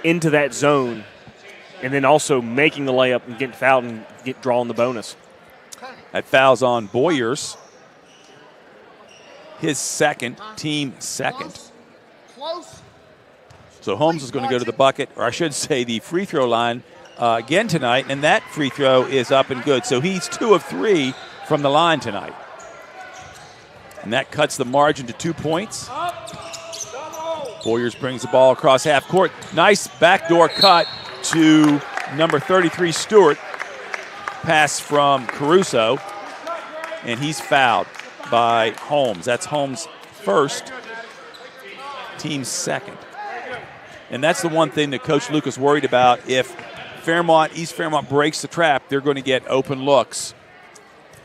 into that zone and then also making the layup and getting fouled and drawing the bonus. That foul's on Boyers. His second, team second. So Holmes is going to go to the bucket, or I should say the free throw line again tonight, and that free throw is up and good. So he's 2 of 3 from the line tonight. And that cuts the margin to 2 points. Boyers brings the ball across half court. Nice backdoor cut to number 33, Stewart. Pass from Caruso, and he's fouled by Holmes. That's Holmes' first, team's second. And that's the one thing that Coach Lucas worried about. If East Fairmont breaks the trap, they're going to get open looks.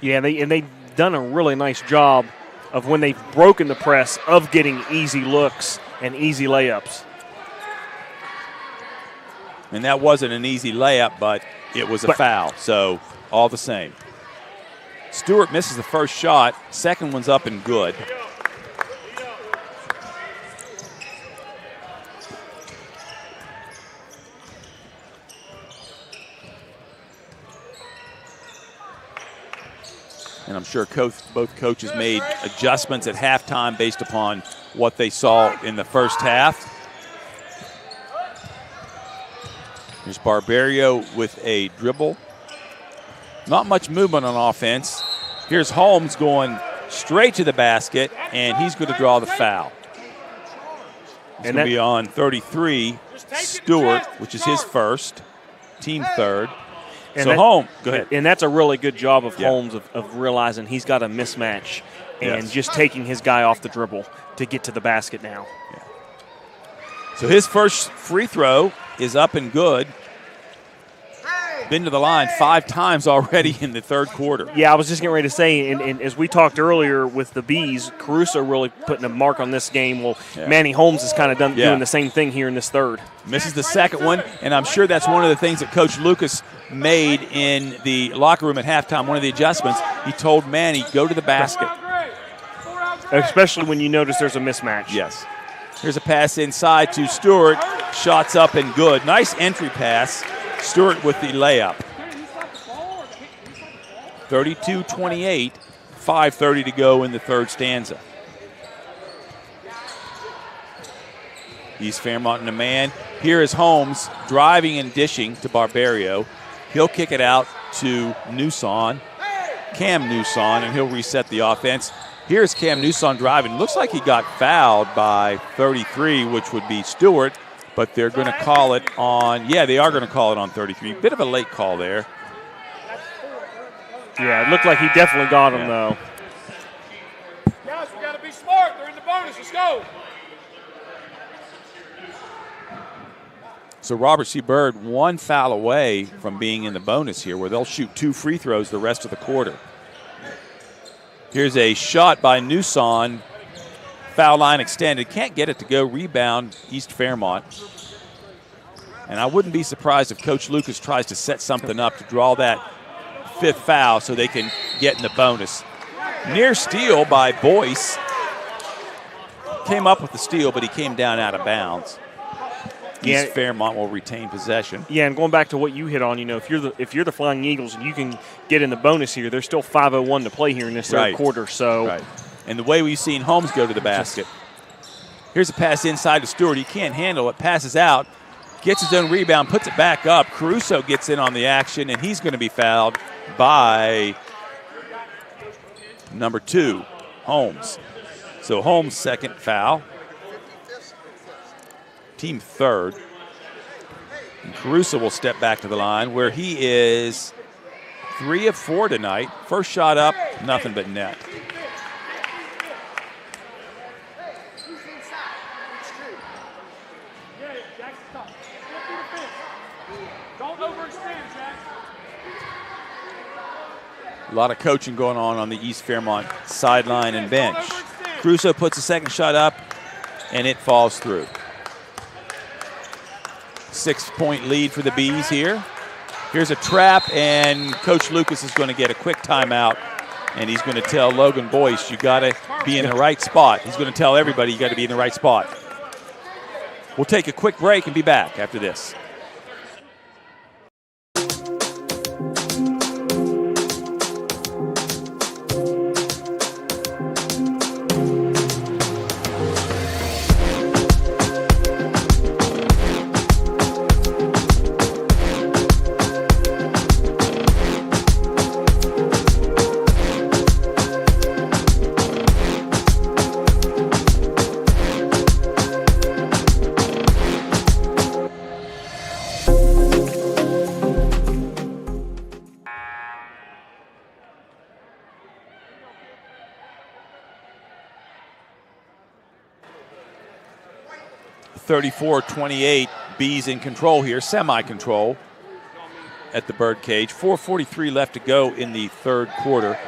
Yeah, they've done a really nice job of when they've broken the press of getting easy looks and easy layups. And that wasn't an easy layup, but it was a foul, so all the same. Stewart misses the first shot. Second one's up and good. And I'm sure both coaches made adjustments at halftime based upon what they saw in the first half. Here's Barberio with a dribble. Not much movement on offense. Here's Holmes going straight to the basket, and he's going to draw the foul. It's going to be on 33, Stewart, which is his first, team third. So Holmes, go ahead. And that's a really good job of Holmes of realizing he's got a mismatch and just taking his guy off the dribble to get to the basket now. Yeah. So his first free throw is up and good. Been to the line 5 times already in the third quarter. Yeah, I was just getting ready to say, and as we talked earlier with the Bees, Caruso really putting a mark on this game. Well, Manny Holmes is kind of doing the same thing here in this third. Misses the second one, and I'm sure that's one of the things that Coach Lucas made in the locker room at halftime, one of the adjustments. He told Manny, go to the basket. Especially when you notice there's a mismatch. Yes. Here's a pass inside to Stewart. Shots up and good. Nice entry pass. Stewart with the layup. 32-28, 5:30 to go in the third stanza. East Fairmont in a man. Here is Holmes driving and dishing to Barberio. He'll kick it out to Cam Newson, and he'll reset the offense. Here's Cam Newson driving. Looks like he got fouled by 33, which would be Stewart. But they're going to call it on, they are going to call it on 33. Bit of a late call there. Yeah, it looked like he definitely got him, though. Guys, we got to be smart. They're in the bonus. Let's go. So Robert C. Byrd 1 foul away from being in the bonus here, where they'll shoot 2 free throws the rest of the quarter. Here's a shot by Newson. Foul line extended. Can't get it to go. Rebound, East Fairmont. And I wouldn't be surprised if Coach Lucas tries to set something up to draw that 5th foul so they can get in the bonus. Near steal by Boyce. Came up with the steal, but he came down out of bounds. East Fairmont will retain possession. Yeah, and going back to what you hit on, if you're the Flying Eagles and you can get in the bonus here, there's still 5:01 to play here in this third quarter. So. Right. And the way we've seen Holmes go to the basket. Here's a pass inside to Stewart. He can't handle it. Passes out. Gets his own rebound. Puts it back up. Caruso gets in on the action, and he's going to be fouled by number 2, Holmes. So Holmes' second foul. Team third. And Caruso will step back to the line where he is 3 of 4 tonight. First shot up, nothing but net. A lot of coaching going on the East Fairmont sideline and bench. Caruso puts the second shot up, and it falls through. 6-point lead for the Bees here. Here's a trap, and Coach Lucas is going to get a quick timeout And he's going to tell Logan Boyce, you got to be in the right spot. He's going to tell everybody you got to be in the right spot. We'll take a quick break and be back after this. (34-28), Bees in control here, semi-control at the Birdcage. 4:43 left to go in the third quarter.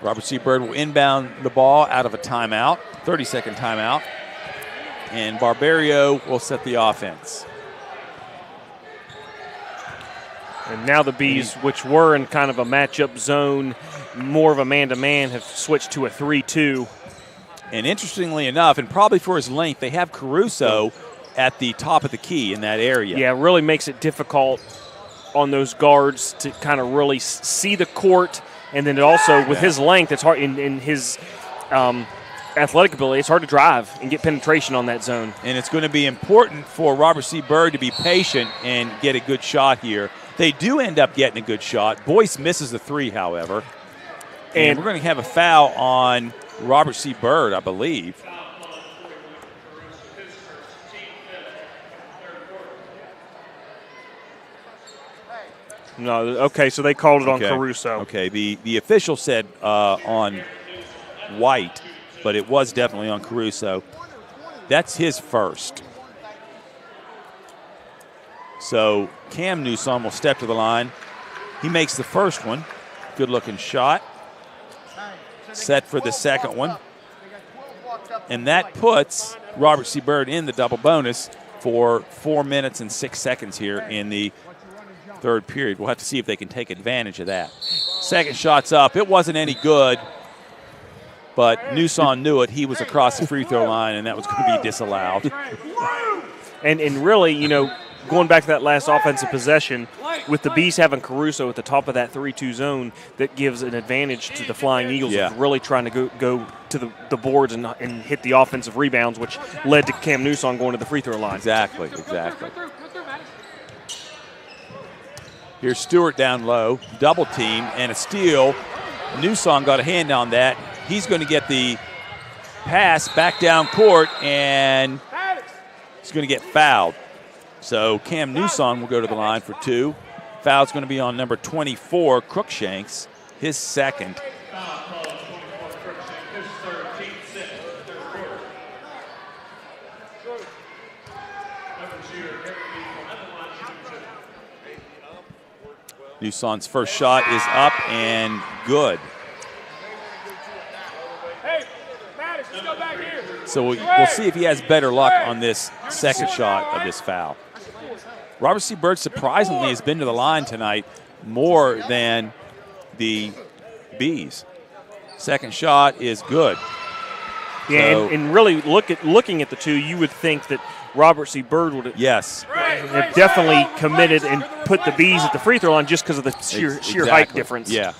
Robert C. Byrd will inbound the ball out of a timeout, 30-second timeout, and Barberio will set the offense. And now the Bees, which were in kind of a matchup zone, more of a man-to-man, have switched to a 3-2. And interestingly enough, and probably for his length, they have Caruso at the top of the key in that area. Yeah, it really makes it difficult on those guards to kind of really see the court. And then it also, with his length, it's hard, in his athletic ability, it's hard to drive and get penetration on that zone. And it's going to be important for Robert C. Byrd to be patient and get a good shot here. They do end up getting a good shot. Boyce misses the three, however. And we're going to have a foul on Robert C. Byrd, I believe. No, okay, so they called it on Caruso. Okay, the official said on White, but it was definitely on Caruso. That's his first. So Cam Newsom will step to the line. He makes the first one. Good-looking shot. Set for the second one. And that puts Robert C. Byrd in the double bonus for 4 minutes and 6 seconds here in the third period. We'll have to see if they can take advantage of that. Second shot's up. It wasn't any good, but Newsom knew it. He was across the free throw line, and that was going to be disallowed. And really, you know, going back to that last offensive possession, with the Bees having Caruso at the top of that 3-2 zone, that gives an advantage to the Flying Eagles of really trying to go to the boards and hit the offensive rebounds, which led to Cam Newsom going to the free throw line. Exactly. Here's Stewart down low, double team, and a steal. Newsom got a hand on that. He's going to get the pass back down court, and he's going to get fouled. So Cam Newsom will go to the line for two. Foul's going to be on number 24, Crookshanks, his second. Newsom's first shot is up and good. So we'll see if he has better luck on this second shot of this foul. Robert C. Byrd surprisingly has been to the line tonight more than the Bees. Second shot is good. Yeah, so, and really looking at the two, you would think that Robert C. Byrd would have definitely committed and put the Bees at the free throw line just because of the sheer height difference. Yeah.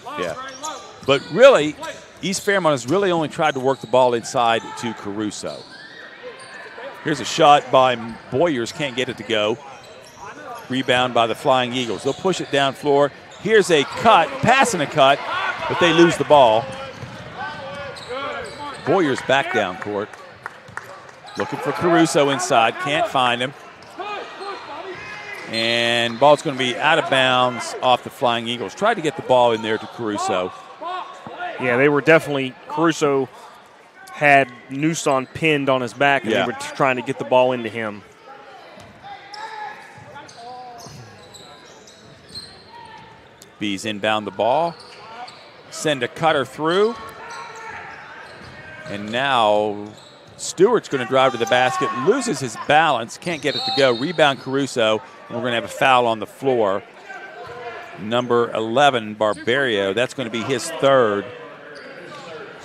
But really, East Fairmont has really only tried to work the ball inside to Caruso. Here's a shot by Boyers, can't get it to go. Rebound by the Flying Eagles. They'll push it down floor. Here's a cut, passing a cut, but they lose the ball. Boyers back down court. Looking for Caruso inside, can't find him. And ball's going to be out of bounds off the Flying Eagles. Tried to get the ball in there to Caruso. Yeah, they were definitely, Caruso had Newsom pinned on his back, and they were trying to get the ball into him. Bees inbound the ball. Send a cutter through. And now Stewart's going to drive to the basket, loses his balance, can't get it to go. Rebound Caruso, and we're going to have a foul on the floor. number 11, Barbario. That's going to be his third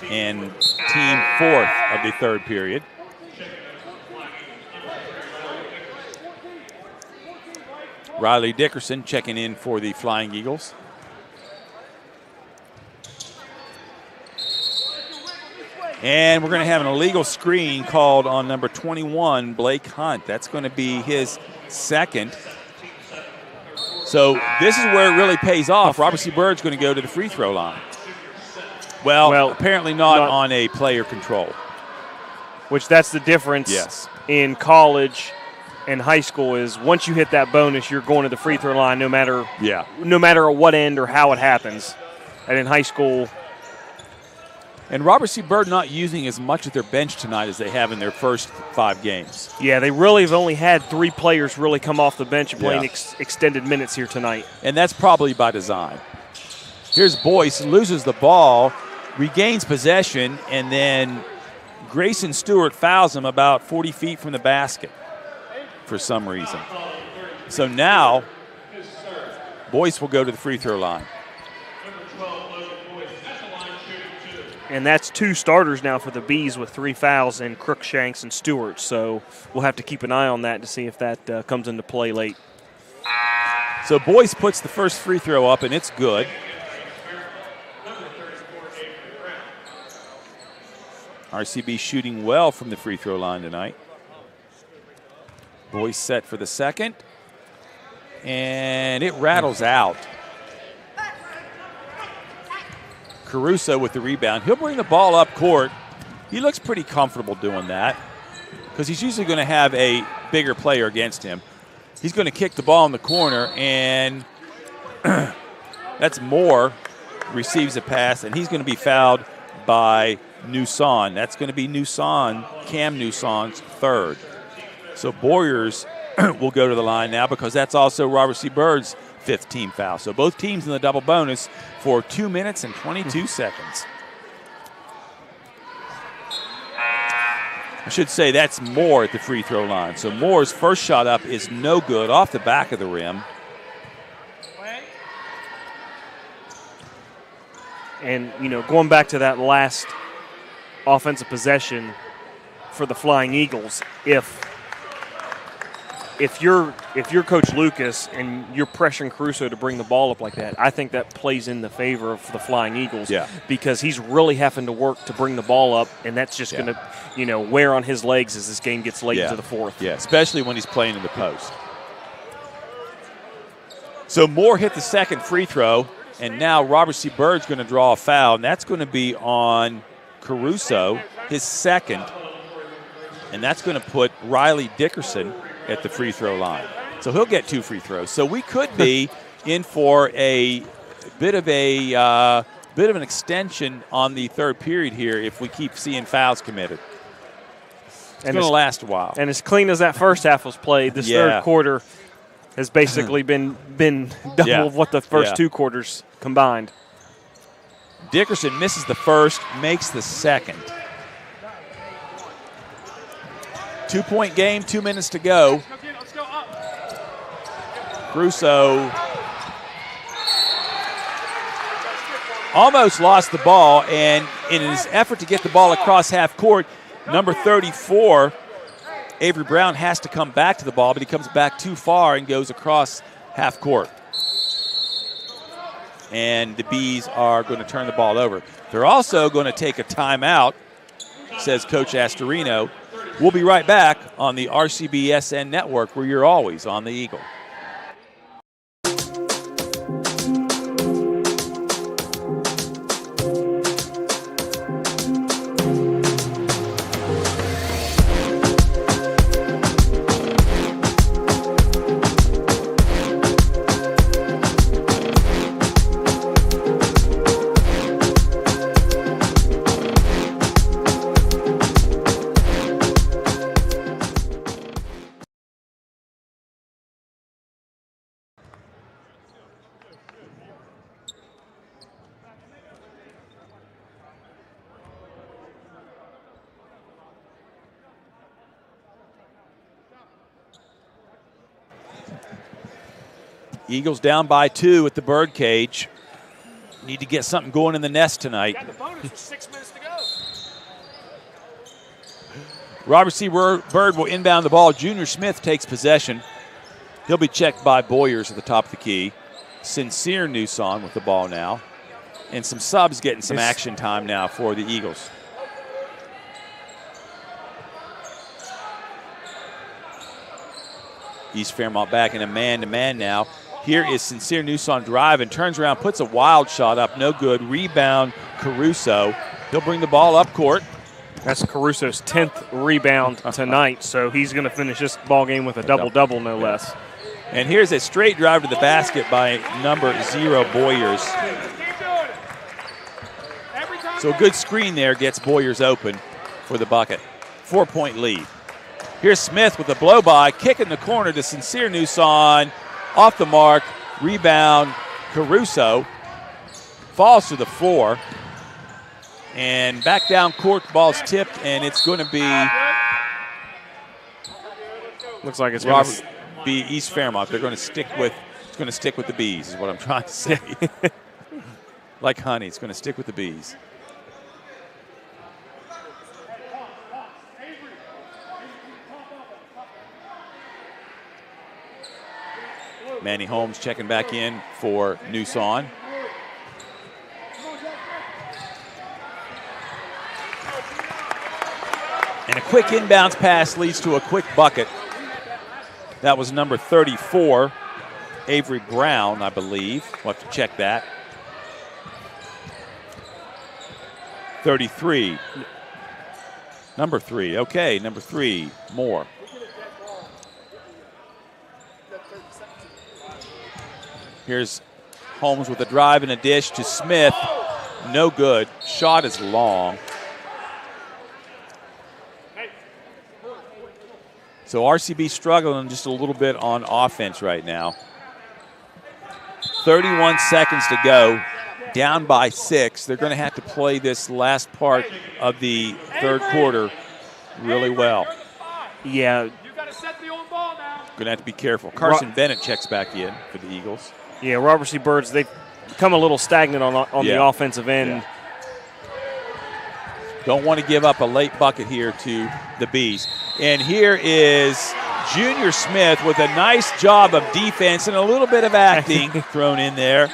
and team fourth of the third period. Riley Dickerson checking in for the Flying Eagles. And we're going to have an illegal screen called on number 21, Blake Hunt. That's going to be his second. So this is where it really pays off. Robert C. Bird's going to go to the free throw line. Well, apparently not on a player control. Which that's the difference in college and high school is once you hit that bonus, you're going to the free throw line no matter at what end or how it happens. And in high school. And Robert C. Byrd not using as much of their bench tonight as they have in their first 5 games. Yeah, they really have only had 3 players really come off the bench and playing extended minutes here tonight. And that's probably by design. Here's Boyce, loses the ball, regains possession, and then Grayson Stewart fouls him about 40 feet from the basket for some reason. So now Boyce will go to the free throw line. And that's 2 starters now for the Bees with 3 fouls in Crookshanks and Stewart. So we'll have to keep an eye on that to see if that comes into play late. So Boyce puts the first free throw up, and it's good. RCB shooting well from the free throw line tonight. Boyce set for the second. And it rattles out. Caruso with the rebound. He'll bring the ball up court. He looks pretty comfortable doing that because he's usually going to have a bigger player against him. He's going to kick the ball in the corner, and that's Moore receives a pass, and he's going to be fouled by Newson. That's going to be Cam Newson's third. So Boyers will go to the line now because that's also Robert C. Bird's 5th team foul. So both teams in the double bonus for 2 minutes and 22 seconds. I should say that's Moore at the free throw line. So Moore's first shot up is no good, off the back of the rim. And, going back to that last offensive possession for the Flying Eagles, if you're Coach Lucas and you're pressuring Caruso to bring the ball up like that, I think that plays in the favor of the Flying Eagles because he's really having to work to bring the ball up, and that's just going to, wear on his legs as this game gets late into the fourth. Yeah, especially when he's playing in the post. So Moore hit the second free throw, and now Robert C. Bird's going to draw a foul, and that's going to be on Caruso, his second, and that's going to put Riley Dickerson at the free throw line. So he'll get 2 free throws. So we could be in for a bit of an extension on the third period here if we keep seeing fouls committed. It's going to last a while. And as clean as that first half was played, this third quarter has basically been double of what the first 2 quarters combined. Dickerson misses the first, makes the second. 2-point game, 2 minutes to go. Caruso almost lost the ball, and in his effort to get the ball across half court, number 34, Avery Brown, has to come back to the ball, but he comes back too far and goes across half court. And the Bees are going to turn the ball over. They're also going to take a timeout, says Coach Astorino. We'll be right back on the RCBSN network, where you're always on the Eagle. Eagles down by 2 at the bird cage. Need to get something going in the nest tonight. Got the bonus with 6 minutes to go. Robert C. Byrd will inbound the ball. Junior Smith takes possession. He'll be checked by Boyers at the top of the key. Sincere Newson with the ball now. And some subs getting some action time now for the Eagles. East Fairmont back in a man-to-man now. Here is Sincere Newson driving, turns around, puts a wild shot up, no good. Rebound, Caruso. He'll bring the ball up court. That's Caruso's 10th rebound tonight, so he's going to finish this ball game with a double-double, no less. And here's a straight drive to the basket by number 0, Boyers. So a good screen there gets Boyers open for the bucket. 4-point lead. Here's Smith with a blow-by, kick in the corner to Sincere Newson. Off the mark, rebound, Caruso. Falls to the floor. And back down court, the ball's tipped, and it's going to be looks like it's Robert B. East Fairmont. They're going to stick with the bees, is what I'm trying to say. Like honey, it's going to stick with the bees. Manny Holmes checking back in for Newson. And a quick inbounds pass leads to a quick bucket. That was number 34, Avery Brown, I believe. We'll have to check that. 33. Number 3. Okay, number 3, Moore. Here's Holmes with a drive and a dish to Smith. No good. Shot is long. So RCB struggling just a little bit on offense right now. 31 seconds to go. Down by 6. They're going to have to play this last part of the third quarter really well. Yeah. You got to set the on ball now. Going to have to be careful. Carson Bennett checks back in for the Eagles. Yeah, Robert C. Byrds, they've become a little stagnant on the offensive end. Yeah. Don't want to give up a late bucket here to the Bees. And here is Junior Smith with a nice job of defense and a little bit of acting thrown in there.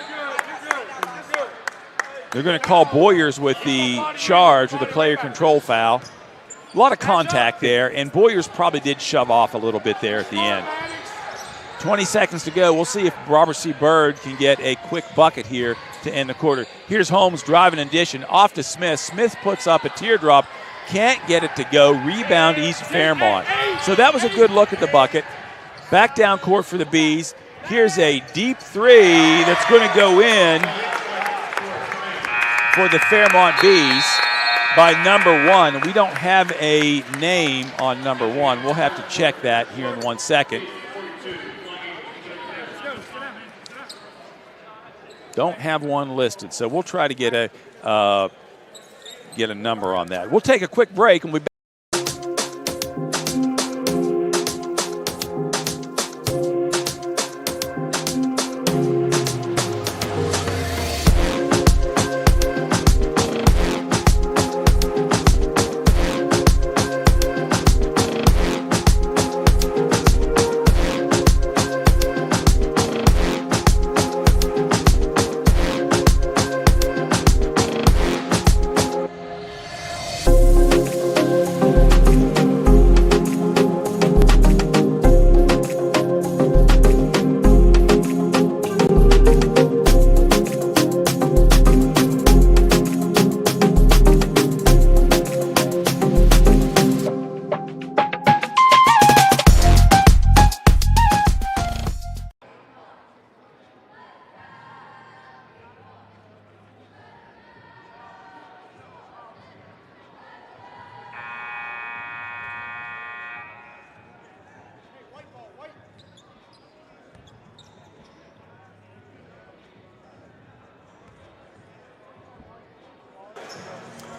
They're going to call Boyers with the charge with the player control foul. A lot of contact there, and Boyers probably did shove off a little bit there at the end. 20 seconds to go. We'll see if Robert C. Byrd can get a quick bucket here to end the quarter. Here's Holmes driving and dishing off to Smith. Smith puts up a teardrop. Can't get it to go. Rebound East Fairmont. So that was a good look at the bucket. Back down court for the Bees. Here's a deep 3 that's going to go in for the Fairmont Bees by number 1. We don't have a name on number 1. We'll have to check that here in 1 second. Don't have one listed, so we'll try to get a number on that. We'll take a quick break and we'll be back.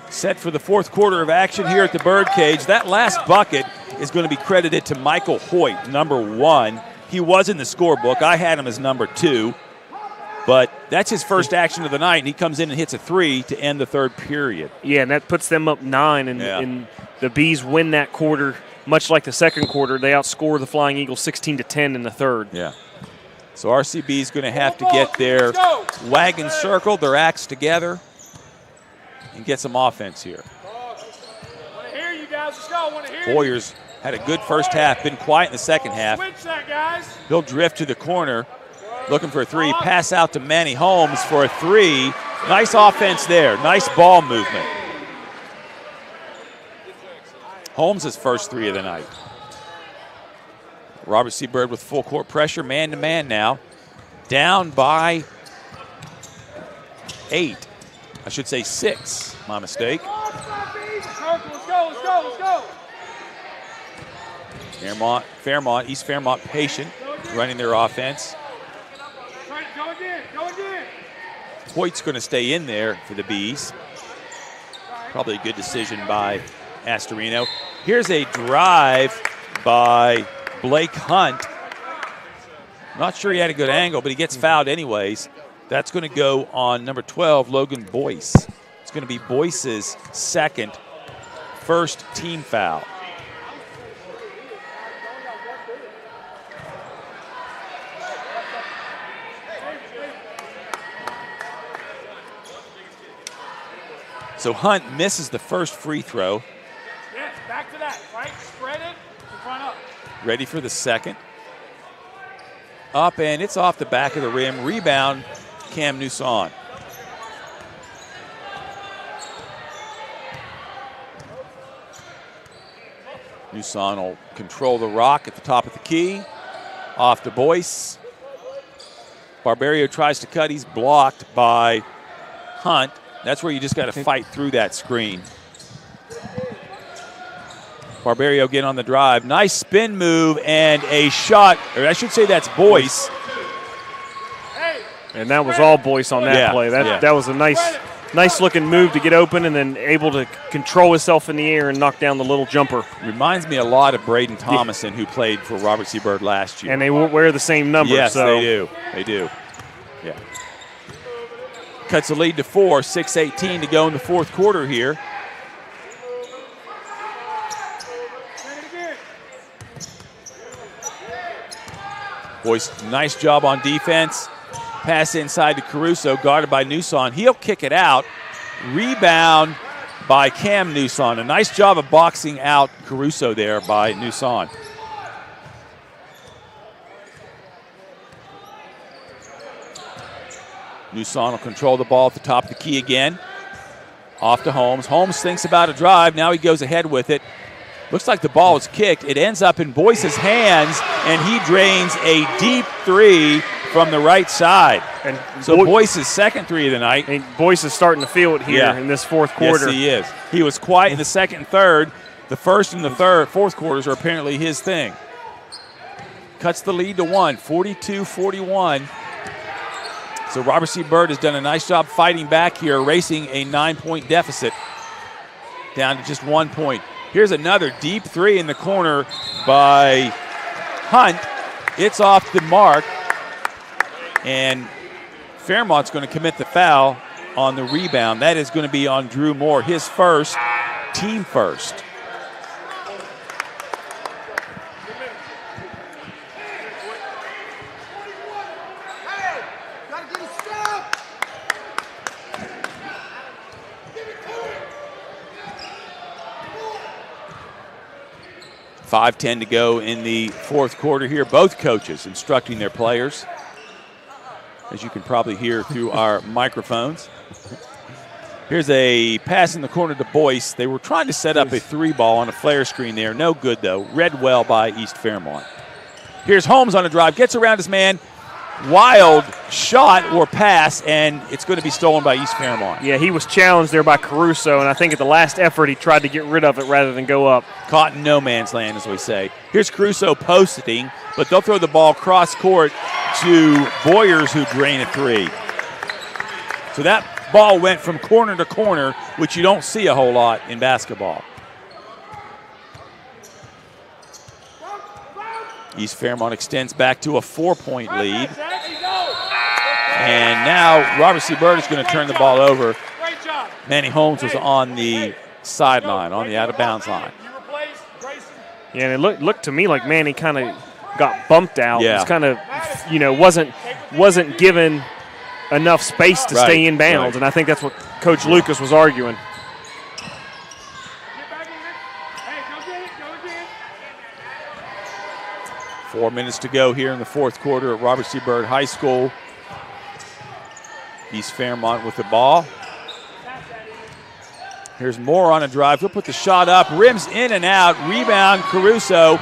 Set for the fourth quarter of action here at the Birdcage. That last bucket is going to be credited to Michael Hoyt, number 1. He was in the scorebook. I had him as number 2. But that's his first action of the night, and he comes in and hits a 3 to end the third period. Yeah, and that puts them up 9, and the Bees win that quarter. Much like the second quarter, they outscore the Flying Eagles 16-10 in the third. Yeah. So RCB is going to have to get their wagon circled, their acts together, and get some offense here. Want to hear you guys. Let's go. Want to hear Boyers had a good first half, been quiet in the second half. Switch that, guys. He'll drift to the corner, looking for a 3. Pass out to Manny Holmes for a 3. Nice offense there. Nice ball movement. Holmes' first 3 of the night. Robert C. Byrd with full court pressure, man-to-man now. Down by 8. I should say 6. My mistake. Let's go. Fairmont, East Fairmont patient, running their offense. Go again. Hoyt's going to stay in there for the Bees. Probably a good decision by Astorino. Here's a drive by Blake Hunt. Not sure he had a good angle, but he gets fouled anyways. That's going to go on number 12, Logan Boyce. It's going to be Boyce's first team foul. So Hunt misses the first free throw. Yes, back to that, right? Spread it, in front up. Ready for the second. Up, and it's off the back of the rim. Rebound, Cam Newson. Newson will control the rock at the top of the key. Off to Boyce. Barberio tries to cut. He's blocked by Hunt. That's where you just got to fight through that screen. Barberio getting on the drive. Nice spin move and a shot. Or I should say that's Boyce. And that was all Boyce on that play. That was a nice looking move to get open and then able to control himself in the air and knock down the little jumper. Reminds me a lot of Braden Thomason, who played for Robert C. Byrd last year. And they wear the same number. Yes, so. they do. They do. Yeah. Cuts the lead to 4, 6:18 to go in the fourth quarter here. Boyce, nice job on defense. Pass inside to Caruso, guarded by Newson. He'll kick it out. Rebound by Cam Newson. A nice job of boxing out Caruso there by Newson. Newson will control the ball at the top of the key again. Off to Holmes. Holmes thinks about a drive. Now he goes ahead with it. Looks like the ball was kicked. It ends up in Boyce's hands, and he drains a deep 3 from the right side. And so Boyce's second 3 of the night. And Boyce is starting to feel it here in this fourth quarter. Yes, he is. He was quiet in the second and third. The first and the fourth quarters are apparently his thing. Cuts the lead to 1, 42-41. So Robert C. Byrd has done a nice job fighting back here, erasing a 9-point deficit down to just 1 point. Here's another deep 3 in the corner by Hunt. It's off the mark, and Fairmont's going to commit the foul on the rebound. That is going to be on Drew Moore, his first, team first. Hey, gotta get a stop. 5:10 to go in the fourth quarter here. Both coaches instructing their players, as you can probably hear through our microphones. Here's a pass in the corner to Boyce. They were trying to set up a 3-ball on a flare screen there. No good, though. Read well by East Fairmont. Here's Holmes on a drive. Gets around his man. Wild shot or pass, and it's going to be stolen by East Fairmont. Yeah, he was challenged there by Caruso, and I think at the last effort he tried to get rid of it rather than go up. Caught in no man's land, as we say. Here's Caruso posting, but they'll throw the ball cross court to Boyers, who drain a 3. So that ball went from corner to corner, which you don't see a whole lot in basketball. East Fairmont extends back to a 4-point lead. And now Robert C. Byrd is going to turn the ball over. Manny Holmes was on the sideline, on the out-of-bounds line. Yeah, and it looked to me like Manny kind of got bumped out. Yeah. It was kind of, wasn't given enough space to stay in bounds, and I think that's what Coach Lucas was arguing. Four minutes to go here in the fourth quarter at Robert C. Byrd High School. East Fairmont with the ball. Here's Moore on a drive. He'll put the shot up. Rims in and out. Rebound, Caruso.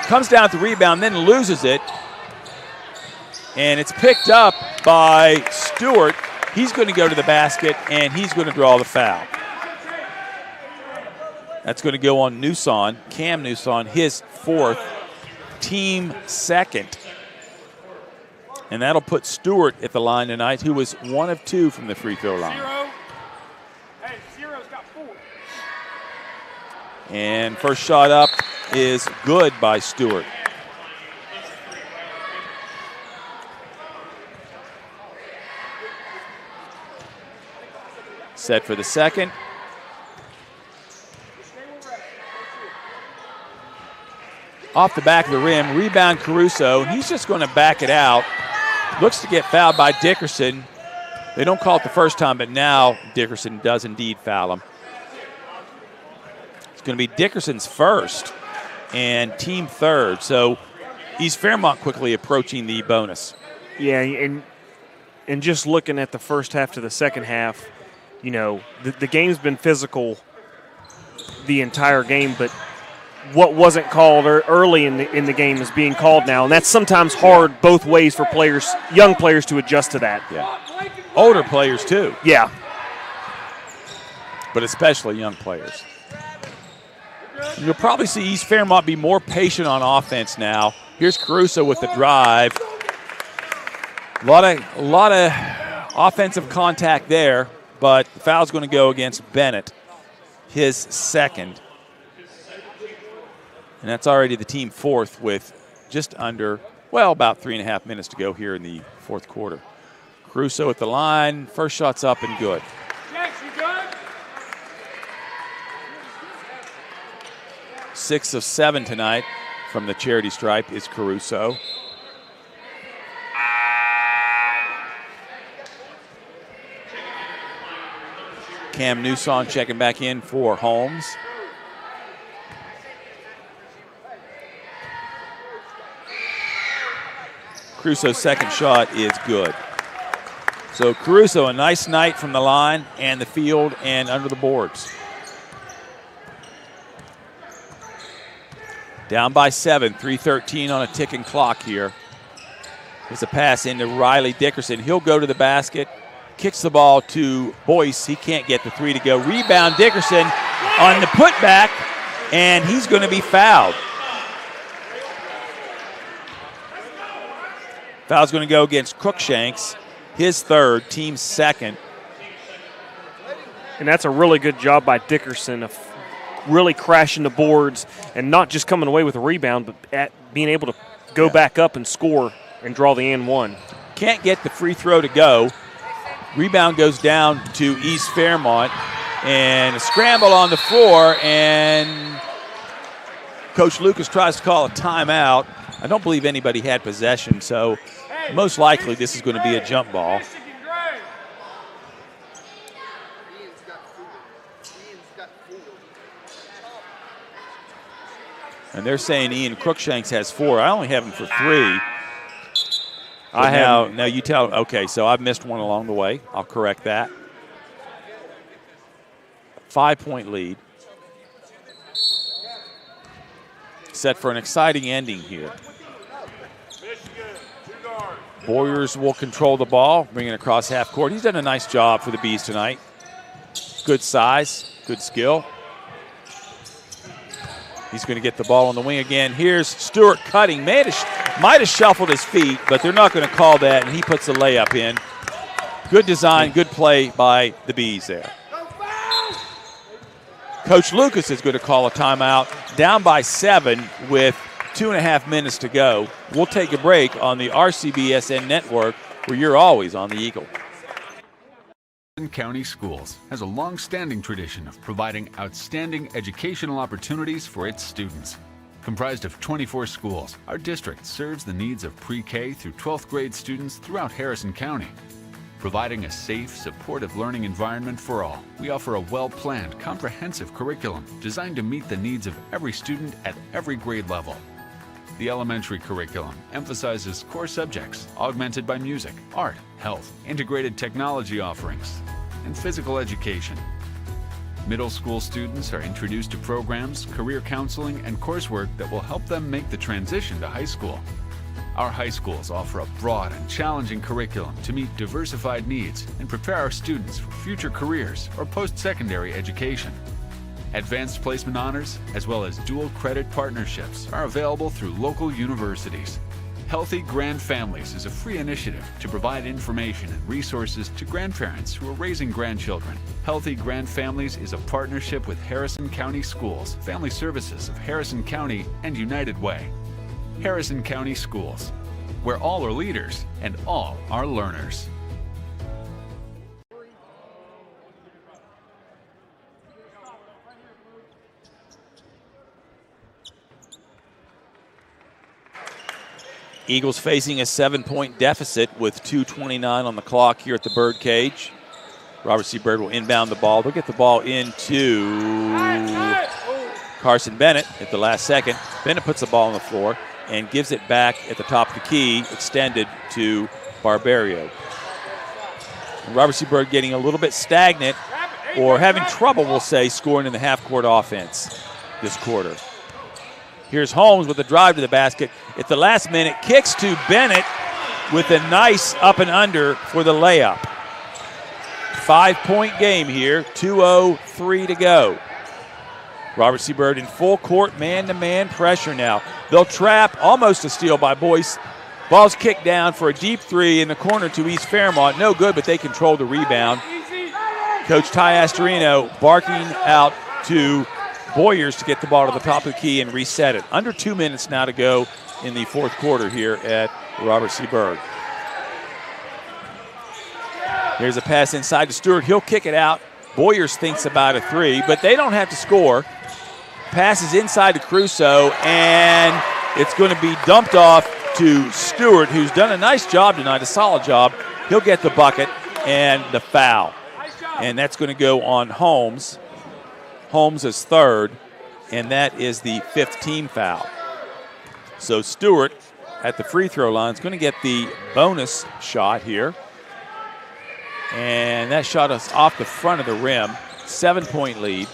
Comes down with the rebound, then loses it. And it's picked up by Stewart. He's going to go to the basket, and he's going to draw the foul. That's going to go on Newson, Cam Newson, his fourth, team second. And that'll put Stewart at the line tonight, who was 1 of 2 from the free throw line. Zero's got 4. And first shot up is good by Stewart. Set for the second. Off the back of the rim, rebound Caruso. He's just going to back it out. Looks to get fouled by Dickerson. They don't call it the first time, but now Dickerson does indeed foul him. It's going to be Dickerson's first and team third. So East Fairmont quickly approaching the bonus. Yeah, and just looking at the first half to the second half, the game's been physical the entire game, but what wasn't called early in the game is being called now, and that's sometimes hard both ways for players, young players, to adjust to that. Yeah. Older players too. Yeah. But especially young players. You'll probably see East Fairmont be more patient on offense now. Here's Caruso with the drive. A lot of offensive contact there, but the foul's going to go against Bennett, his second. And that's already the team fourth with just under, about 3.5 minutes to go here in the fourth quarter. Caruso at the line. First shot's up and good. Jax, you good? 6 of 7 tonight from the charity stripe is Caruso. Cam Newson checking back in for Holmes. Caruso's second shot is good. So Caruso, a nice night from the line and the field and under the boards. Down by 7, 3:13 on a ticking clock here. There's a pass into Riley Dickerson. He'll go to the basket, kicks the ball to Boyce. He can't get the three to go. Rebound Dickerson on the putback, and he's going to be fouled. Foul's going to go against Crookshanks, his third, team second. And that's a really good job by Dickerson of really crashing the boards and not just coming away with a rebound, but being able to go back up and score and draw the and one. Can't get the free throw to go. Rebound goes down to East Fairmont, and a scramble on the floor, and Coach Lucas tries to call a timeout. I don't believe anybody had possession, so most likely this is going to be a jump ball. And they're saying Ian Crookshanks has 4. I only have him for 3. I have. Now you tell. Okay, so I've missed one along the way. I'll correct that. 5-point lead. Set for an exciting ending here. Boyers will control the ball, bring it across half court. He's done a nice job for the Bees tonight. Good size, good skill. He's going to get the ball on the wing again. Here's Stewart cutting. Might have shuffled his feet, but they're not going to call that, and he puts the layup in. Good design, good play by the Bees there. Coach Lucas is going to call a timeout, down by 7 with 2.5 minutes to go. We'll take a break on the RCBSN network, where you're always on the Eagle. Harrison County Schools has a long-standing tradition of providing outstanding educational opportunities for its students. Comprised of 24 schools, our district serves the needs of pre-K through 12th grade students throughout Harrison County. Providing a safe, supportive learning environment for all, we offer a well-planned, comprehensive curriculum designed to meet the needs of every student at every grade level. The elementary curriculum emphasizes core subjects augmented by music, art, health, integrated technology offerings, and physical education. Middle school students are introduced to programs, career counseling, and coursework that will help them make the transition to high school. Our high schools offer a broad and challenging curriculum to meet diversified needs and prepare our students for future careers or post-secondary education. Advanced placement honors, as well as dual credit partnerships, are available through local universities. Healthy Grand Families is a free initiative to provide information and resources to grandparents who are raising grandchildren. Healthy Grand Families is a partnership with Harrison County Schools, Family Services of Harrison County, and United Way. Harrison County Schools, where all are leaders and all are learners. Eagles facing a 7-point deficit with 2:29 on the clock here at the Bird Cage. Robert C. Byrd will inbound the ball. They'll get the ball into Carson Bennett at the last second. Bennett puts the ball on the floor and gives it back at the top of the key, extended to Barberio. And Robert C. Byrd getting a little bit stagnant, or having trouble, we'll say, scoring in the half-court offense this quarter. Here's Holmes with a drive to the basket. At the last minute, kicks to Bennett with a nice up and under for the layup. 5-point game here, 2:03 to go. Robert C. Byrd in full court, man-to-man pressure now. They'll trap, almost a steal by Boyce. Ball's kicked down for a deep three in the corner to East Fairmont. No good, but they control the rebound. Coach Ty Astorino barking out to Boyers to get the ball to the top of the key and reset it. Under 2 minutes now to go in the fourth quarter here at Robert C. Byrd. Here's a pass inside to Stewart. He'll kick it out. Boyers thinks about a three, but they don't have to score. Passes inside to Crusoe, and it's going to be dumped off to Stewart, who's done a nice job tonight, a solid job. He'll get the bucket and the foul. And that's going to go on Holmes. Holmes is third, and that is the fifth team foul. So Stewart at the free throw line is going to get the bonus shot here. And that shot us off the front of the rim. 7-point lead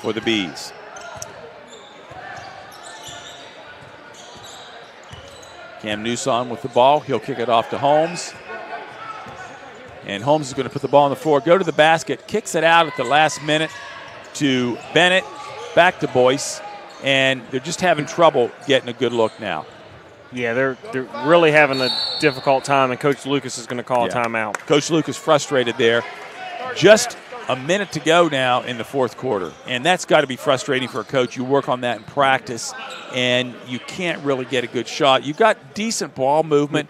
for the Bees. Cam Newsom with the ball. He'll kick it off to Holmes. And Holmes is going to put the ball on the floor, go to the basket, kicks it out at the last minute to Bennett, back to Boyce, and they're just having trouble getting a good look now. Yeah, they're really having a difficult time, and Coach Lucas is going to call a timeout. Coach Lucas frustrated there. Just a minute to go now in the fourth quarter, and that's got to be frustrating for a coach. You work on that in practice, and you can't really get a good shot. You've got decent ball movement,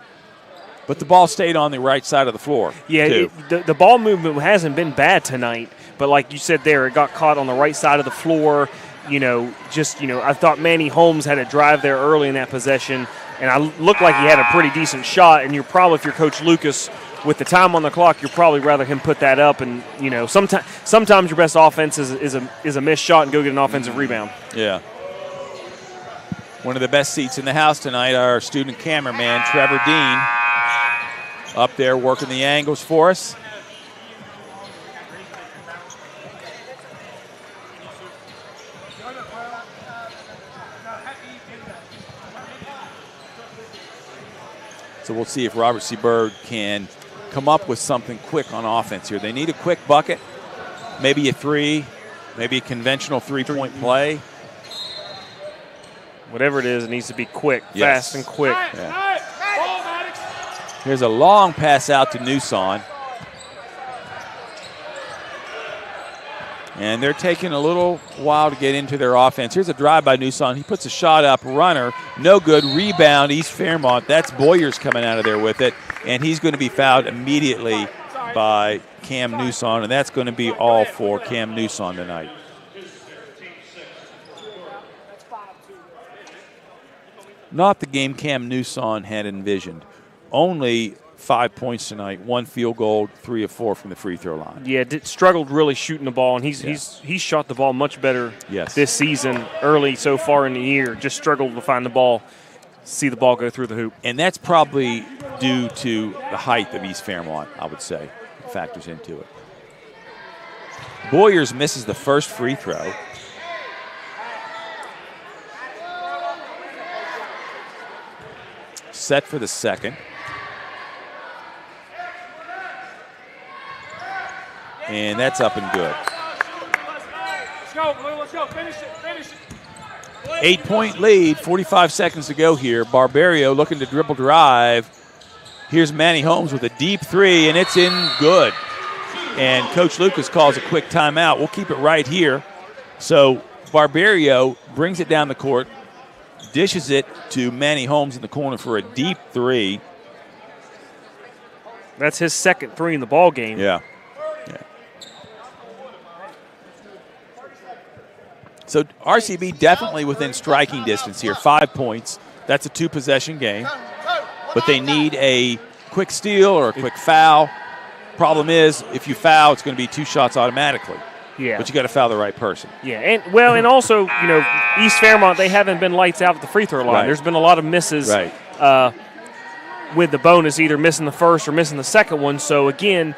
but the ball stayed on the right side of the floor. Yeah, the ball movement hasn't been bad tonight, but like you said there, it got caught on the right side of the floor. I thought Manny Holmes had a drive there early in that possession, and I looked like he had a pretty decent shot, and if you're Coach Lucas, with the time on the clock, you'd probably rather him put that up, and, sometimes your best offense is a missed shot and go get an offensive rebound. Yeah. One of the best seats in the house tonight, our student cameraman, Trevor Dean, up there working the angles for us. So we'll see if Robert C. Byrd can come up with something quick on offense here. They need a quick bucket, maybe a three, maybe a conventional three-point play. Whatever it is, it needs to be quick, fast and quick. Yeah. Here's a long pass out to Newson. And they're taking a little while to get into their offense. Here's a drive by Newson. He puts a shot up, runner, no good. Rebound, East Fairmont. That's Boyers coming out of there with it. And he's going to be fouled immediately by Cam Newson, and that's going to be all for Cam Newson tonight. Not the game Cam Newson had envisioned. Only 5 points tonight, 1 field goal, 3 of 4 from the free throw line. Yeah, struggled really shooting the ball, and he's shot the ball much better this season early so far in the year. Just struggled to find the ball, see the ball go through the hoop. And that's probably due to the height of East Fairmont, I would say. It factors into it. Boyers misses the first free throw. Set for the second. And that's up and good. Let's go. Finish it. 8-point lead, 45 seconds to go here. Barbario looking to dribble drive. Here's Manny Holmes with a deep three, and it's in good. And Coach Lucas calls a quick timeout. We'll keep it right here. So Barbario brings it down the court, dishes it to Manny Holmes in the corner for a deep three. That's his second three in the ball game. Yeah. So RCB definitely within striking distance here. 5 points. That's a 2-possession game. But they need a quick steal or a quick foul. Problem is, if you foul, it's going to be 2 shots automatically. Yeah. But you got to foul the right person. Yeah, and also, East Fairmont, they haven't been lights out at the free throw line. Right. There's been a lot of misses with the bonus, either missing the first or missing the second one. So again,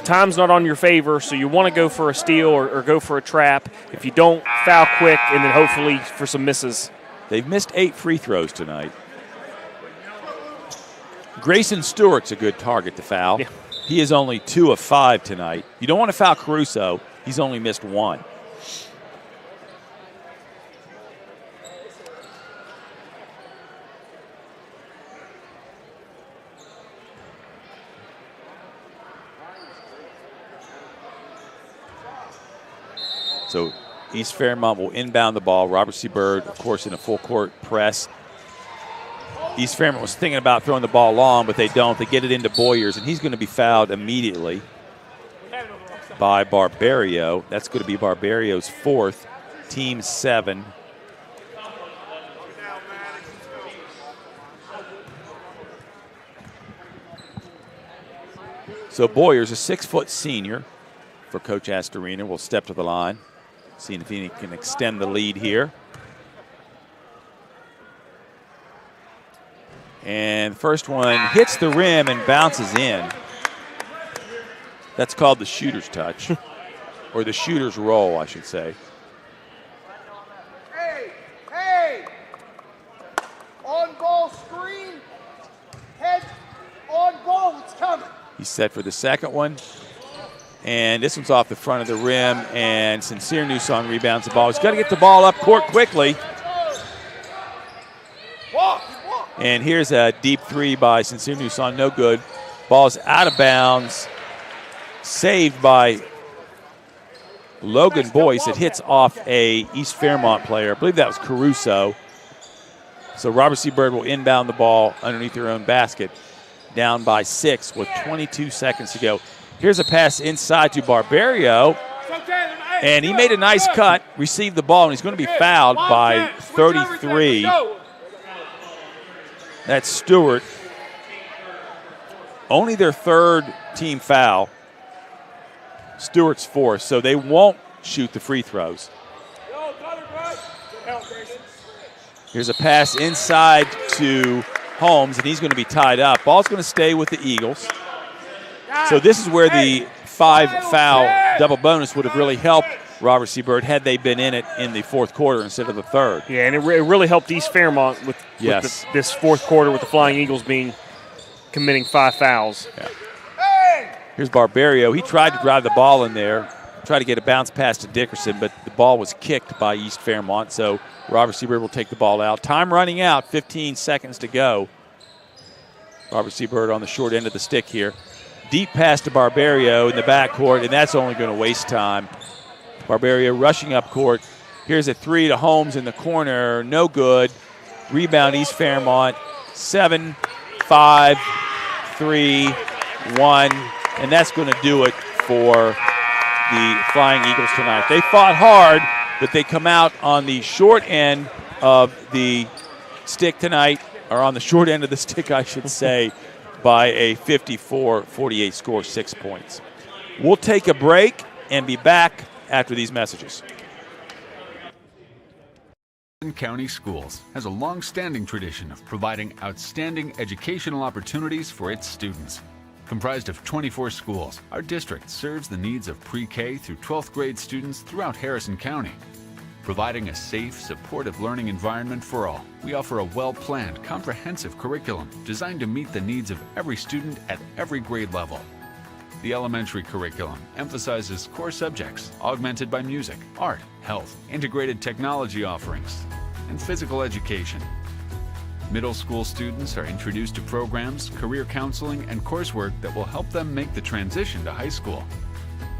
time's not on your favor, so you want to go for a steal or go for a trap. If you don't, foul quick, and then hopefully for some misses. They've missed 8 free throws tonight. Grayson Stewart's a good target to foul. Yeah. He is only 2 of 5 tonight. You don't want to foul Caruso. He's only missed 1. So East Fairmont will inbound the ball. Robert C. Byrd, of course, in a full-court press. East Fairmont was thinking about throwing the ball long, but they don't. They get it into Boyers, and he's going to be fouled immediately by Barbario. That's going to be Barbario's 4th, team 7. So Boyers, a 6-foot senior for Coach Astorina, will step to the line, seeing if he can extend the lead here. And the first one hits the rim and bounces in. That's called the shooter's touch, or the shooter's roll, I should say. Hey! On ball screen. Head on ball, it's coming. He's set for the second one. And this one's off the front of the rim, and Sincere Newson rebounds the ball. He's got to get the ball up court quickly. And here's a deep three by Sincere Newson, no good. Ball's out of bounds, saved by Logan Boyce. It hits off a East Fairmont player. I believe that was Caruso. So Robert C. Byrd will inbound the ball underneath their own basket, down by 6 with 22 seconds to go. Here's a pass inside to Barbario, and he made a nice cut, received the ball, and he's going to be fouled by 33. That's Stewart. Only their 3rd team foul. Stewart's 4th, so they won't shoot the free throws. Here's a pass inside to Holmes, and he's going to be tied up. Ball's going to stay with the Eagles. So this is where the 5-foul double bonus would have really helped Robert C. Byrd had they been in it in the 4th quarter instead of the 3rd. Yeah, and it really helped East Fairmont with this 4th quarter with the Flying Eagles committing 5 fouls. Yeah. Here's Barbario. He tried to drive the ball in there, tried to get a bounce pass to Dickerson, but the ball was kicked by East Fairmont, so Robert C. Byrd will take the ball out. Time running out, 15 seconds to go. Robert C. Byrd on the short end of the stick here. deep pass to Barbario in the backcourt, and that's only going to waste time. Barbario rushing up court. Here's a three to Holmes in the corner. No good. Rebound East Fairmont. 7, 5, 3, 1. And that's going to do it for the Flying Eagles tonight. They fought hard, but they come out on the short end of the stick tonight, or on the short end of the stick, I should say, by a 54-48 score, 6 points. We'll take a break and be back after these messages. Harrison County Schools has a long-standing tradition of providing outstanding educational opportunities for its students. Comprised of 24 schools, our district serves the needs of pre-K through 12th grade students throughout Harrison County. Providing a safe, supportive learning environment for all, we offer a well-planned, comprehensive curriculum designed to meet the needs of every student at every grade level. The elementary curriculum emphasizes core subjects augmented by music, art, health, integrated technology offerings, and physical education. Middle school students are introduced to programs, career counseling, and coursework that will help them make the transition to high school.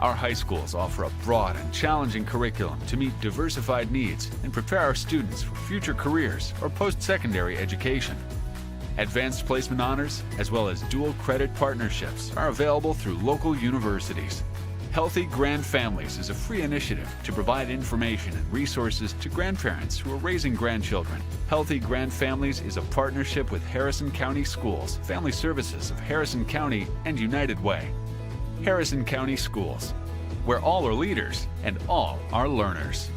Our high schools offer a broad and challenging curriculum to meet diversified needs and prepare our students for future careers or post-secondary education. Advanced placement honors, as well as dual credit partnerships, are available through local universities. Healthy Grand Families is a free initiative to provide information and resources to grandparents who are raising grandchildren. Healthy Grand Families is a partnership with Harrison County Schools, Family Services of Harrison County, and United Way. Harrison County Schools, where all are leaders and all are learners.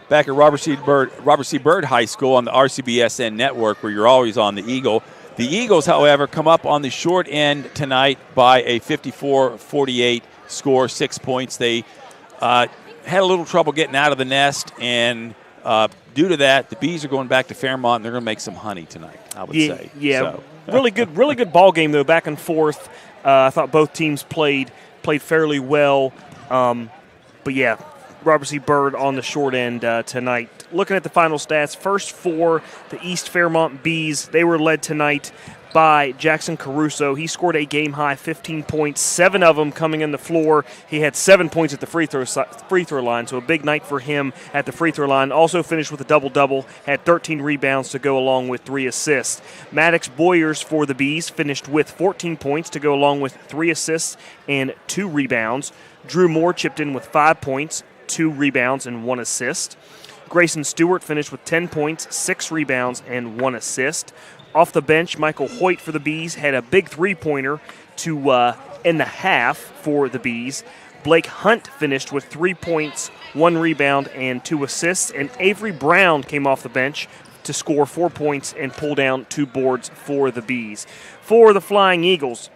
Back at Robert C. Byrd High School on the RCBSN network, where you're always on the Eagle. The Eagles, however, come up on the short end tonight by a 54-48 score, 6 points. They had a little trouble getting out of the nest, and due to that, the Bees are going back to Fairmont, and they're going to make some honey tonight, I would say. Yeah, so. really good ball game, though, back and forth. I thought both teams played fairly well. But, yeah, Robert C. Byrd on the short end tonight. Looking at the final stats, first for the East Fairmont Bees, they were led tonight by Jackson Caruso. He scored a game-high 15 points, 7 of them coming in the floor. He had 7 points at the free throw line, so a big night for him at the free throw line. Also finished with a double-double, had 13 rebounds to go along with 3 assists. Maddox Boyers for the Bees finished with 14 points to go along with 3 assists and 2 rebounds. Drew Moore chipped in with 5 points, 2 rebounds, and 1 assist. Grayson Stewart finished with 10 points, 6 rebounds, and 1 assist. Off the bench, Michael Hoyt for the Bees had a big three-pointer to end the half for the Bees. Blake Hunt finished with 3 points, 1 rebound, and 2 assists. And Avery Brown came off the bench to score 4 points and pull down 2 boards for the Bees. For the Flying Eagles,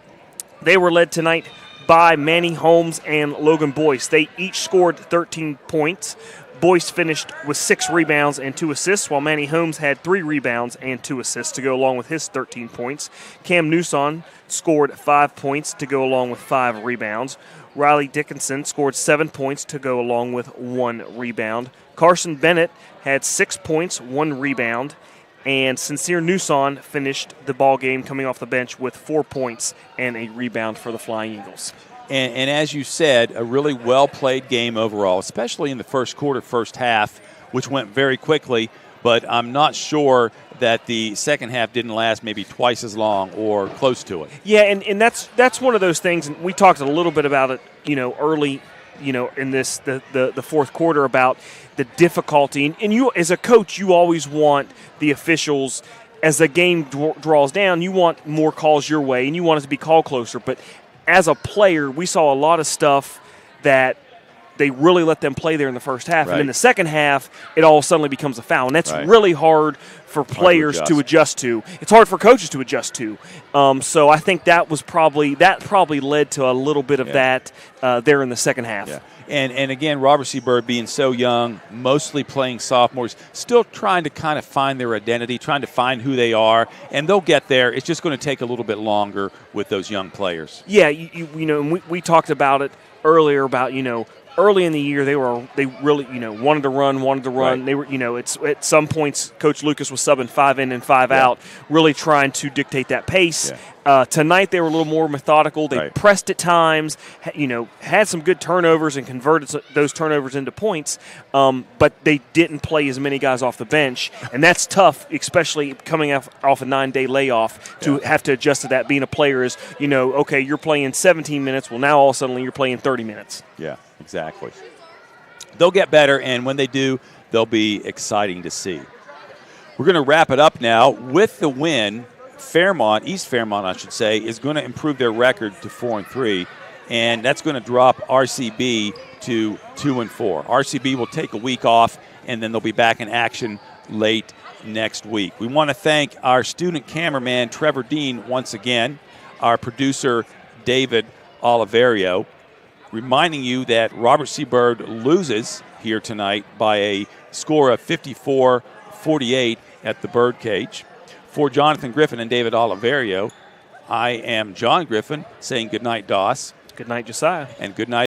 they were led tonight by Manny Holmes and Logan Boyce. They each scored 13 points. Boyce finished with 6 rebounds and 2 assists, while Manny Holmes had 3 rebounds and 2 assists to go along with his 13 points. Cam Newson scored 5 points to go along with 5 rebounds. Riley Dickinson scored 7 points to go along with 1 rebound. Carson Bennett had 6 points, 1 rebound. And Sincere Newson finished the ball game coming off the bench with 4 points and a rebound for the Flying Eagles. And as you said, a really well-played game overall, especially in the first quarter, first half, which went very quickly. But I'm not sure that the second half didn't last maybe twice as long or close to it. Yeah, and that's one of those things, and we talked a little bit about it, early, in this the fourth quarter about the difficulty. And you, as a coach, you always want the officials, as the game draws down, you want more calls your way, and you want it to be called closer. But as a player, we saw a lot of stuff that they really let them play there in the first half. Right. And in the second half, it all suddenly becomes a foul. And that's Right. really hard for players to adjust to. It's hard for coaches to adjust to. So I think that probably led to a little bit of that there in the second half. Yeah. And again, Robert C. Byrd being so young, mostly playing sophomores, still trying to kind of find their identity, trying to find who they are, and they'll get there. It's just going to take a little bit longer with those young players. Yeah, you know, and we talked about it earlier about, you know, early in the year they really, you know, wanted to run. Right. They were, you know, it's at some points Coach Lucas was subbing 5 in and 5 out, really trying to dictate that pace. Yeah. Tonight they were a little more methodical. They Right. pressed at times, you know, had some good turnovers and converted those turnovers into points, but they didn't play as many guys off the bench, and that's tough, especially coming off a 9-day layoff to have to adjust to that. Being a player is, you know, okay, you're playing 17 minutes. Well, now all of a sudden you're playing 30 minutes. Yeah, exactly. They'll get better, and when they do, they'll be exciting to see. We're going to wrap it up now with the win. Fairmont, East Fairmont, I should say, is going to improve their record to 4-3, and that's going to drop RCB to 2-4. RCB will take a week off, and then they'll be back in action late next week. We want to thank our student cameraman, Trevor Dean, once again, our producer, David Oliverio, reminding you that Robert C. Byrd loses here tonight by a score of 54-48 at the Birdcage. For Jonathan Griffin and David Oliverio, I am John Griffin saying goodnight, Doss. Good night, Josiah. And good night.